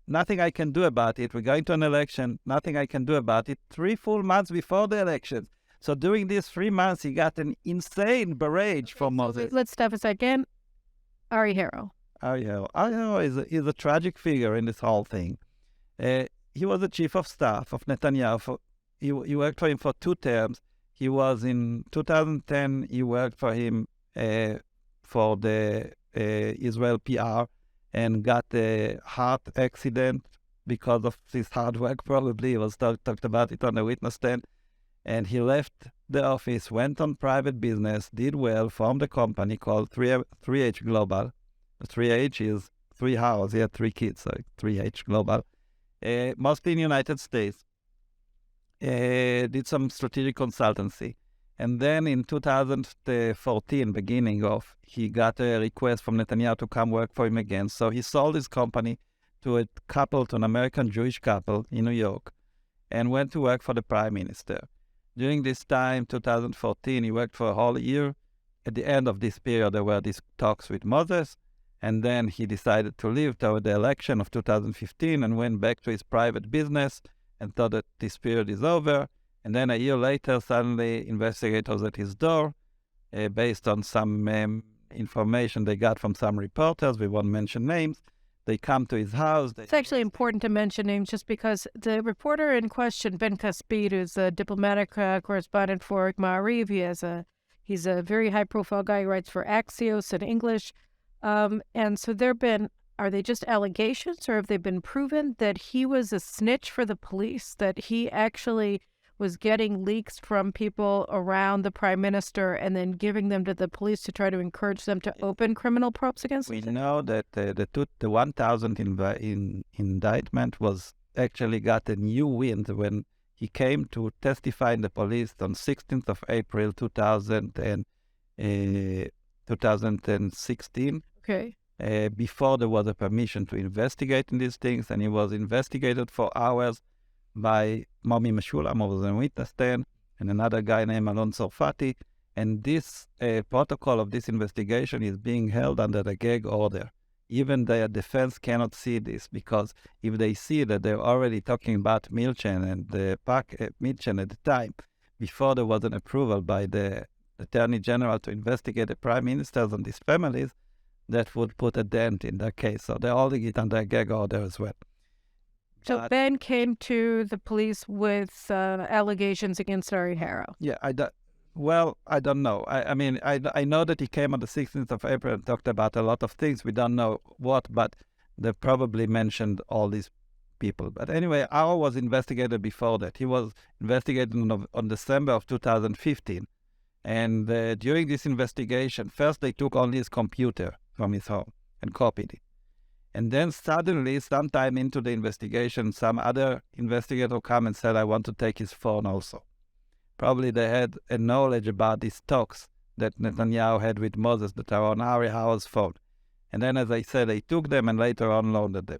nothing I can do about it. We're going to an election, nothing I can do about it. 3 full months before the elections. So during these 3 months, he got an insane barrage from Moses. Let's stop a second. Ari Haro. Ariel is a tragic figure in this whole thing. He was the chief of staff of Netanyahu. He worked for him for 2 terms. He was in 2010, he worked for him for the Israel PR and got a heart accident because of his hard work, probably. He was talked about it on the witness stand. And he left the office, went on private business, did well, formed a company called 3H Global. 3H is 3 houses. He had 3 kids, so 3H Global. Mostly in the United States. Did some strategic consultancy. And then in 2014, beginning of, he got a request from Netanyahu to come work for him again. So he sold his company to a couple, to an American Jewish couple in New York, and went to work for the prime minister. During this time, 2014, he worked for a whole year. At the end of this period, there were these talks with Moses, and then he decided to leave toward the election of 2015 and went back to his private business and thought that this period is over. And then a year later, suddenly investigators at his door, based on some information they got from some reporters, we won't mention names, they come to his house. It's actually important to mention names just because the reporter in question, Ben Caspid, who's a diplomatic correspondent for Ma'ariv, he's a very high-profile guy who writes for Axios in English. And so are they just allegations, or have they been proven that he was a snitch for the police, that he actually was getting leaks from people around the prime minister and then giving them to the police to try to encourage them to open criminal probes against him? We know that the 1,000 indictment was actually got a new wind when he came to testify in the police on 16th of April 2016. Okay. Before there was a permission to investigate in these things, and he was investigated for hours by Momi Meshulam, who was a witness stand, and another guy named Alon Sorfati. And this protocol of this investigation is being held under the gag order. Even the defense cannot see this, because if they see that they're already talking about Milchen and the Milchen at the time, before there was an approval by the Attorney General to investigate the prime ministers and these families, that would put a dent in their case. So they're holding it under a gag order as well. So Ben came to the police with allegations against Ari Haro. Yeah, I don't know. I mean, I know that he came on the 16th of April and talked about a lot of things. We don't know what, but they probably mentioned all these people. But anyway, Haro was investigated before that. He was investigated on December of 2015. And during this investigation, first they took only his computer from his home and copied it. And then suddenly, sometime into the investigation, some other investigator come and said, I want to take his phone also. Probably they had a knowledge about these talks that Netanyahu had with Moses that are on Ari Haro's phone. And then, as I said, they took them and later on loaned them.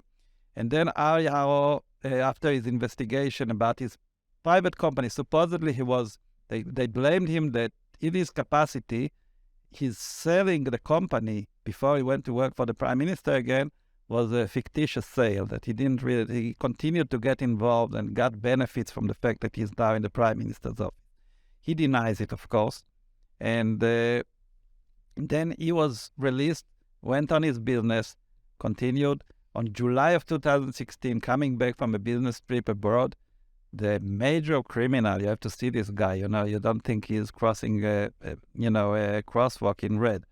And then Ari Haro, after his investigation about his private company, supposedly they blamed him that in his capacity, he's selling the company before he went to work for the prime minister again, was a fictitious sale, that he continued to get involved and got benefits from the fact that he's now in the prime minister's office. He denies it, of course. And then he was released, went on his business, continued. On July of 2016, coming back from a business trip abroad, the major criminal, you have to see this guy, you don't think he's crossing a crosswalk in red.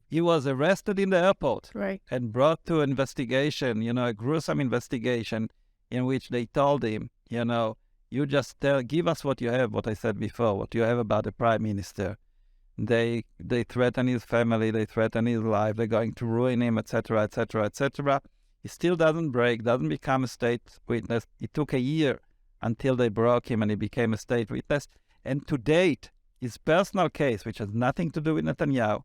He was arrested in the airport, right, and brought to investigation, a gruesome investigation in which they told him, you just give us what you have, what I said before, what you have about the prime minister. They threaten his family, they threaten his life, they're going to ruin him, etc., etc., etc. He still doesn't break, doesn't become a state witness. It took a year until they broke him and he became a state witness. And to date, his personal case, which has nothing to do with Netanyahu,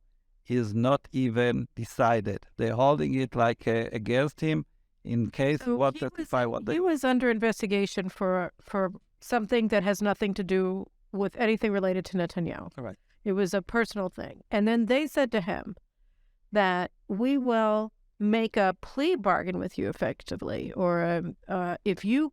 is not even decided. They're holding it like against him in case He was under investigation for something that has nothing to do with anything related to Netanyahu. All right. It was a personal thing. And then they said to him that we will make a plea bargain with you effectively, or if you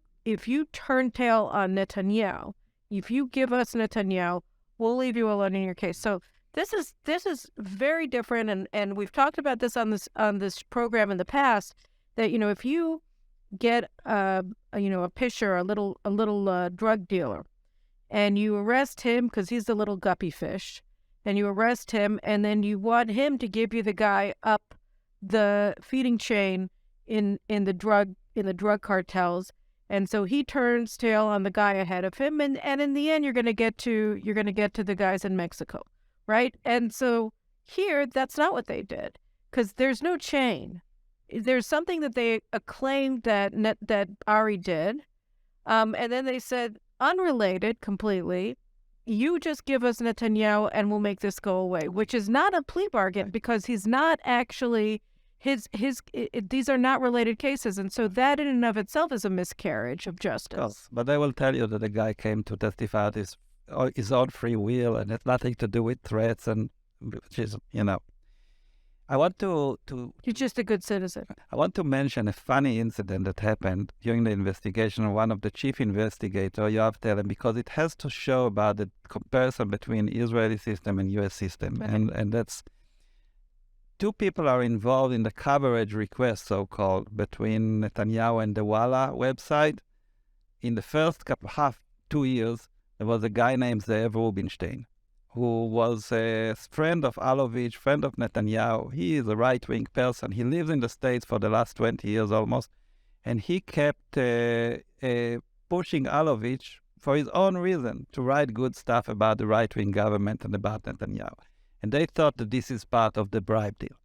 turn tail on Netanyahu, if you give us Netanyahu, we'll leave you alone in your case. So this is very different, and we've talked about this on this program in the past, that if you get a pisher, a little drug dealer, and you arrest him because he's the little guppy fish, and you arrest him, and then you want him to give you the guy up the feeding chain in the drug cartels, and so he turns tail on the guy ahead of him, and in the end you're going to get to the guys in Mexico, right? And so here that's not what they did, because there's no chain. There's something that they acclaimed that Ari did, and then they said, unrelated completely, you just give us Netanyahu and we'll make this go away, which is not a plea bargain, because he's not actually these are not related cases, and so that in and of itself is a miscarriage of justice. Oh, but I will tell you that the guy came to testify at his own free will, and it's nothing to do with threats, and which is, I want to You're just a good citizen. I want to mention a funny incident that happened during the investigation of one of the chief investigator, Yoav Telem, because it has to show about the comparison between Israeli system and U.S. system, Right. and that's two people are involved in the coverage request, so-called, between Netanyahu and the Walla website. In the first 2 years, there was a guy named Zev Rubinstein, who was a friend of Alovich, friend of Netanyahu. He is a right-wing person. He lives in the States for the last 20 years almost, and he kept pushing Alovich for his own reason to write good stuff about the right-wing government and about Netanyahu. And they thought that this is part of the bribe deal.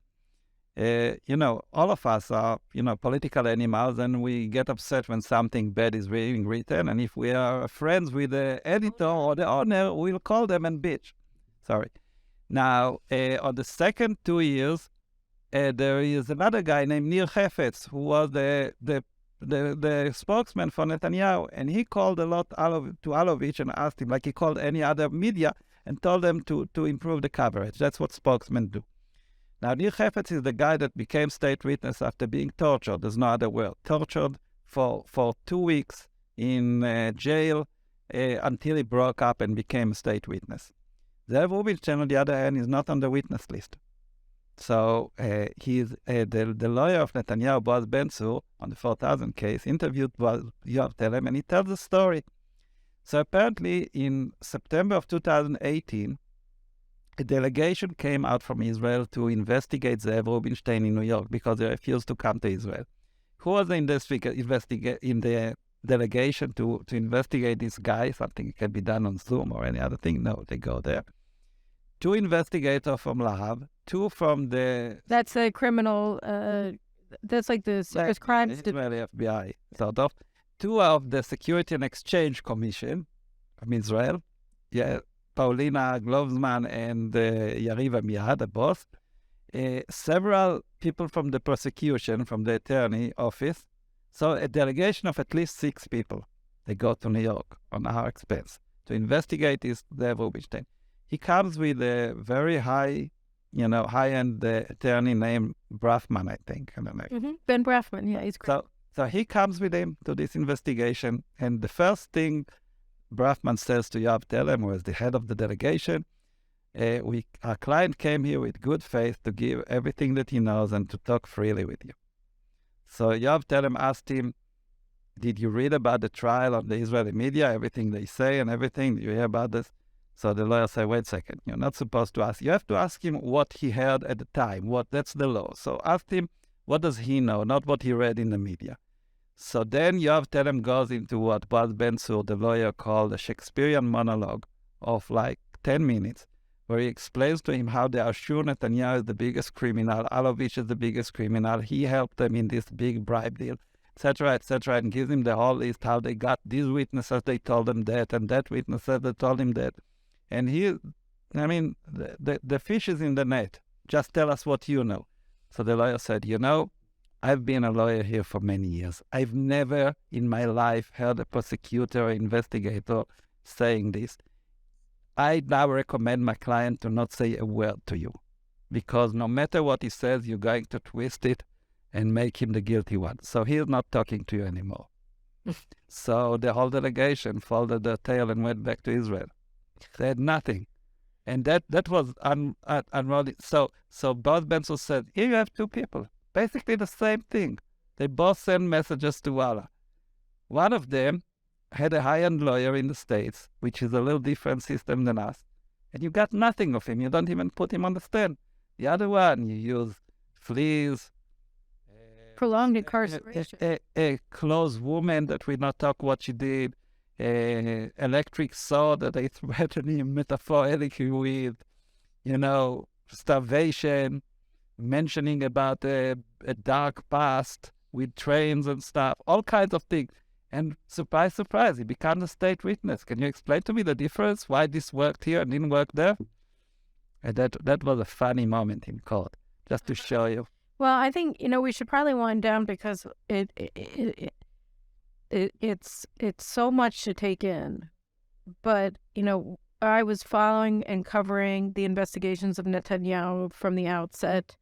All of us are, political animals, and we get upset when something bad is being written. And if we are friends with the editor or the owner, we'll call them and bitch. Sorry. Now, on the second 2 years, there is another guy named Nir Hefetz, who was the spokesman for Netanyahu. And he called a lot to Alovich and asked him, like he called any other media, and told them to improve the coverage. That's what spokesmen do. Now, Nir Hefetz is the guy that became state witness after being tortured. There's no other word. Tortured for 2 weeks in jail until he broke up and became a state witness. Zev Rubinstein, on the other hand, is not on the witness list. So he's the lawyer of Netanyahu, Boaz Ben-Tzur, on the 4000 case, interviewed Yoav Telem, and he tells the story. So apparently in September of 2018, a delegation came out from Israel to investigate Zev Rubinstein in New York because they refused to come to Israel. Who was in the delegation to investigate this guy? Something can be done on Zoom or any other thing? No, they go there. 2 investigators from Lahav, 2 from the... That's a criminal... that's like the serious crimes... Israeli FBI, sort of. 2 of the Security and Exchange Commission from Israel, Paulina Glovsman and Yariv Amiad, the boss. Several people from the prosecution, from the attorney office. So a delegation of at least 6 people. They go to New York on our expense to investigate this Zev Rubinstein. He comes with a very high-end attorney named Brafman, I think. I don't know. Mm-hmm. Ben Brafman, yeah, he's great. So he comes with him to this investigation, and the first thing Brafman says to Yoav Telem, who is the head of the delegation, our client came here with good faith to give everything that he knows and to talk freely with you. So Yoav Telem asked him, did you read about the trial on the Israeli media, everything they say and everything? Did you hear about this? So the lawyer said, wait a second, you're not supposed to ask. You have to ask him what he heard at the time. That's the law. So ask him, what does he know, not what he read in the media. So then Yoav Telem goes into what Boaz Ben-Tzur, the lawyer, called a Shakespearean monologue of like 10 minutes, where he explains to him how they are sure Netanyahu is the biggest criminal, Alovich is the biggest criminal, he helped them in this big bribe deal, etc., and gives him the whole list, how they got these witnesses, they told them that, and that witnesses, they told him that. And the fish is in the net. Just tell us what you know. So the lawyer said, I've been a lawyer here for many years. I've never in my life heard a prosecutor or investigator saying this. I now recommend my client to not say a word to you, because no matter what he says, you're going to twist it and make him the guilty one. So he's not talking to you anymore. So the whole delegation folded their tail and went back to Israel. They had nothing. And that was unrolling. So Boaz Benson said, here you have two people, basically the same thing. They both send messages to Allah. One of them had a high-end lawyer in the States, which is a little different system than us. And you got nothing of him. You don't even put him on the stand. The other one, you use fleas, prolonged incarceration, a close woman that we not talk what she did, electric sword that they threatened him metaphorically with, starvation, mentioning about a dark past with trains and stuff, all kinds of things. And surprise, surprise, he becomes a state witness. Can you explain to me the difference, why this worked here and didn't work there? And that was a funny moment in court, just to show you. Well, I think, we should probably wind down because it's so much to take in. But, I was following and covering the investigations of Netanyahu from the outset.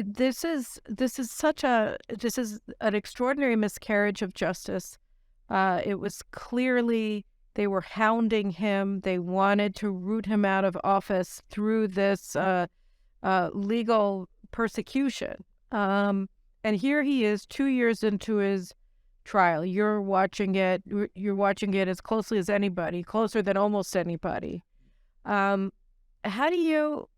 This is an extraordinary miscarriage of justice. It was clearly they were hounding him. They wanted to root him out of office through this legal persecution. And here he is 2 years into his trial. You're watching it as closely as anybody, closer than almost anybody. How do you...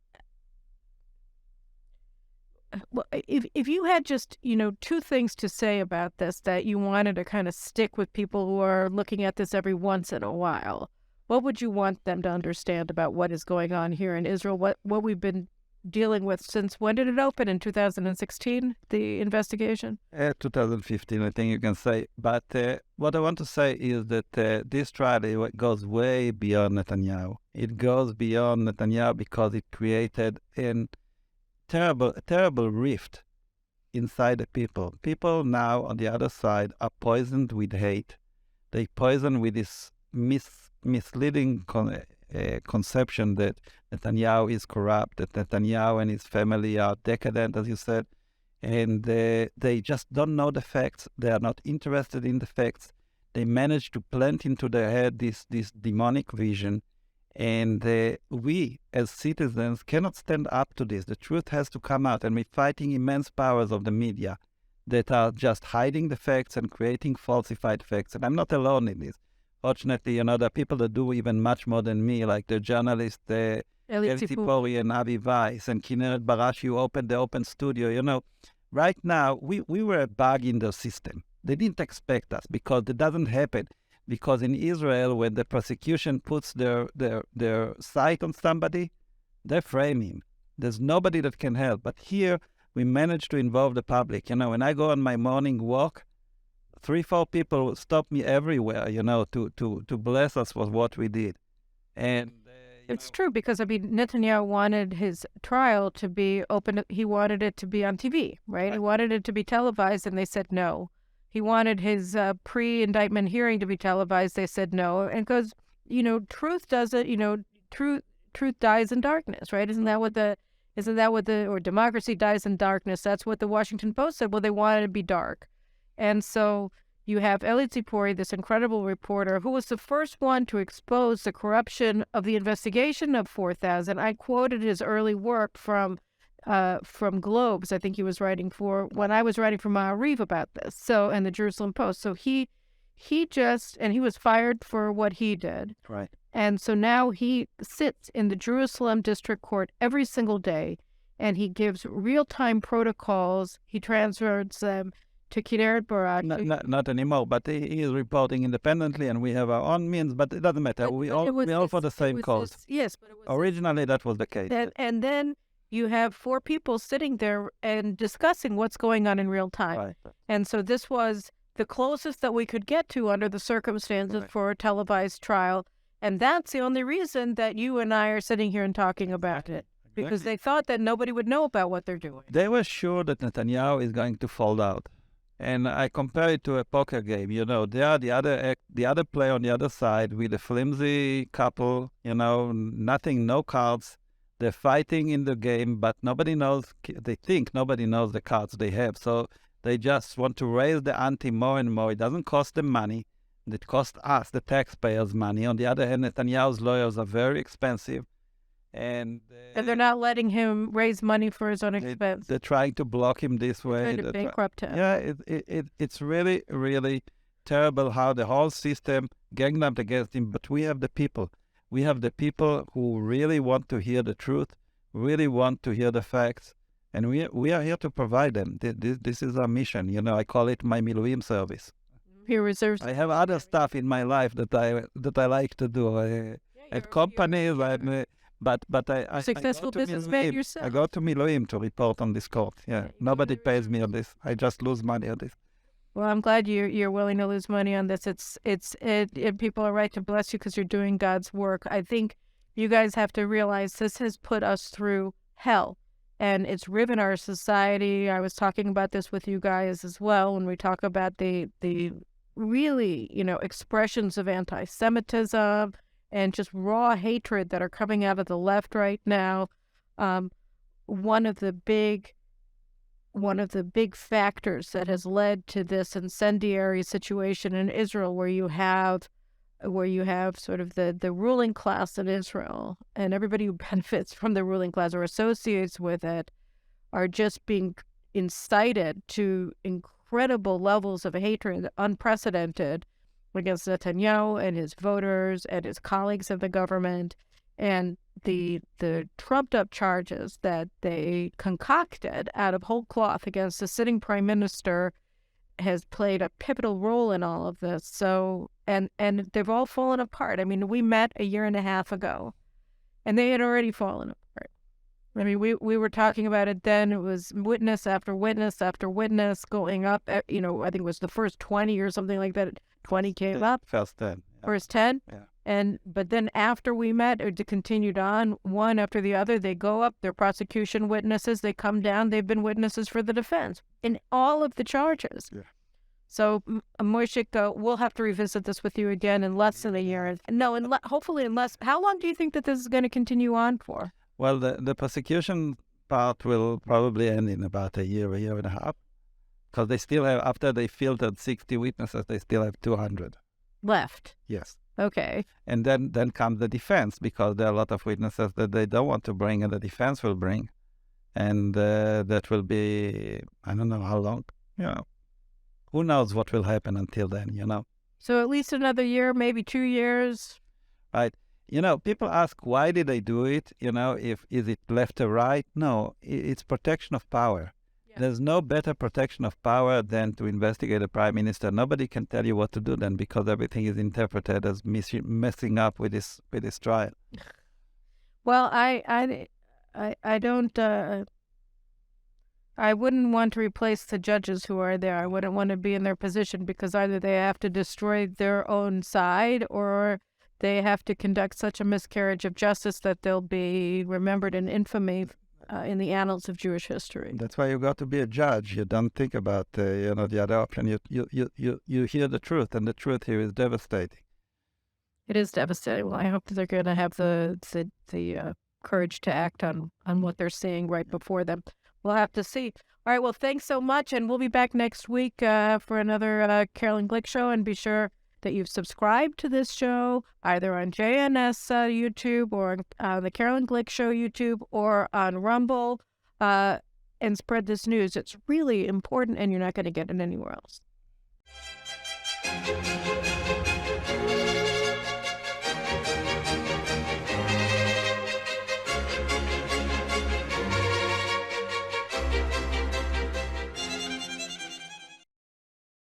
Well, if you had just, two things to say about this that you wanted to kind of stick with people who are looking at this every once in a while, what would you want them to understand about what is going on here in Israel? What we've been dealing with since, when did it open? In 2016, the investigation? 2015, I think you can say. But what I want to say is that this trial goes way beyond Netanyahu. It goes beyond Netanyahu because it created a terrible rift inside the people. People now on the other side are poisoned with hate. They poison with this misleading conception that Netanyahu is corrupt, that Netanyahu and his family are decadent, as you said, and they just don't know the facts. They are not interested in the facts. They manage to plant into their head this demonic vision, and we as citizens cannot stand up to this. The truth has to come out, and we're fighting immense powers of the media that are just hiding the facts and creating falsified facts. And I'm not alone in this. Fortunately, there are people that do even much more than me, like the journalist Eli Tzipori and Avi Weiss and Kinneret Barashi, who opened the Open Studio. Right now, we were a bug in the system. They didn't expect us because it doesn't happen. Because in Israel, when the prosecution puts their sight on somebody, they frame him. There's nobody that can help. But here, we manage to involve the public. When I go on my morning walk, 3-4 people stop me everywhere, to bless us for what we did. And it's true because, Netanyahu wanted his trial to be open. He wanted it to be on TV, right? He wanted it to be televised, and they said no. He wanted his pre-indictment hearing to be televised. They said no. And because, truth doesn't, truth dies in darkness, right? Isn't that what or democracy dies in darkness? That's what the Washington Post said. Well, they wanted it to be dark. And so you have Eli Tzipori, this incredible reporter, who was the first one to expose the corruption of the investigation of 4,000. I quoted his early work from Globes. I think he was writing for, when I was writing for Ma'ariv about this. So, and the Jerusalem Post. So he was fired for what he did. Right. And so now he sits in the Jerusalem District Court every single day, and he gives real-time protocols. He transfers them to Kinneret Barashi. Not anymore, but he is reporting independently, and we have our own means, but it doesn't matter. We all for the same cause. Yes, but it was... Originally, that was the case. And then you have 4 people sitting there and discussing what's going on in real time. Right. And so this was the closest that we could get to under the circumstances for a televised trial. And that's the only reason that you and I are sitting here and talking about it. Because they thought that nobody would know about what they're doing. They were sure that Netanyahu is going to fall out. And I compare it to a poker game. They are the other player on the other side with a flimsy couple, nothing, no cards. They're fighting in the game, but nobody knows. They think nobody knows the cards they have. So they just want to raise the ante more and more. It doesn't cost them money. It costs us, the taxpayers, money. On the other hand, Netanyahu's lawyers are very expensive. And they're not letting him raise money for his own expense. They're trying to block him this way. They're trying to bankrupt him. Yeah, it's really, really terrible how the whole system ganged up against him. But we have the people. We have the people who really want to hear the truth, really want to hear the facts. And we are here to provide them. This is our mission. You know, I call it my miluim service. Your reserves. I have other stuff in my life that I like to do. At companies, but I successful businessman yourself. I go to miluim to report on this court. Yeah, nobody pays me on this. I just lose money on this. Well, I'm glad you're willing to lose money on this. It people are right to bless you because you're doing God's work. I think you guys have to realize this has put us through hell, and it's riven our society. I was talking about this with you guys as well when we talk about the really, expressions of anti-Semitism and just raw hatred that are coming out of the left right now. One of the big factors that has led to this incendiary situation in Israel, where you have sort of the ruling class in Israel, and everybody who benefits from the ruling class or associates with it, are just being incited to incredible levels of hatred, unprecedented, against Netanyahu and his voters and his colleagues of the government. And the trumped-up charges that they concocted out of whole cloth against the sitting prime minister has played a pivotal role in all of this. So, and they've all fallen apart. I mean, we met a year and a half ago, and they had already fallen apart. I mean, we were talking about it then. It was witness after witness after witness going up. I think it was the first 20 or something like that. 20 came up. First 10. Yeah. First 10? Yeah. But then after we met, it continued on, one after the other. They go up, they're prosecution witnesses. They come down, they've been witnesses for the defense in all of the charges. Yeah. So, Moshe, we'll have to revisit this with you again in less than a year. Hopefully in less. How long do you think that this is going to continue on for? Well, the prosecution part will probably end in about a year and a half. Because they still have, after they filtered 60 witnesses, they still have 200. Left? Yes. Okay. And then comes the defense, because there are a lot of witnesses that they don't want to bring and the defense will bring. And that will be, I don't know how long, Who knows what will happen until then, So at least another year, maybe 2 years? Right. People ask, why did they do it? Is it left or right? No, it's protection of power. There's no better protection of power than to investigate a prime minister. Nobody can tell you what to do then, because everything is interpreted as messing up with this trial. Well, I don't. I wouldn't want to replace the judges who are there. I wouldn't want to be in their position, because either they have to destroy their own side, or they have to conduct such a miscarriage of justice that they'll be remembered in infamy in the annals of Jewish history. That's why you got to be a judge. You don't think about the other option. You hear the truth, and the truth here is devastating. It is devastating. Well, I hope that they're going to have the courage to act on what they're seeing right before them. We'll have to see. All right. Well, thanks so much, and we'll be back next week for another Caroline Glick Show. And be sure that you've subscribed to this show either on JNS YouTube or on the Caroline Glick Show YouTube or on Rumble, and spread this news. It's really important, and you're not going to get it anywhere else.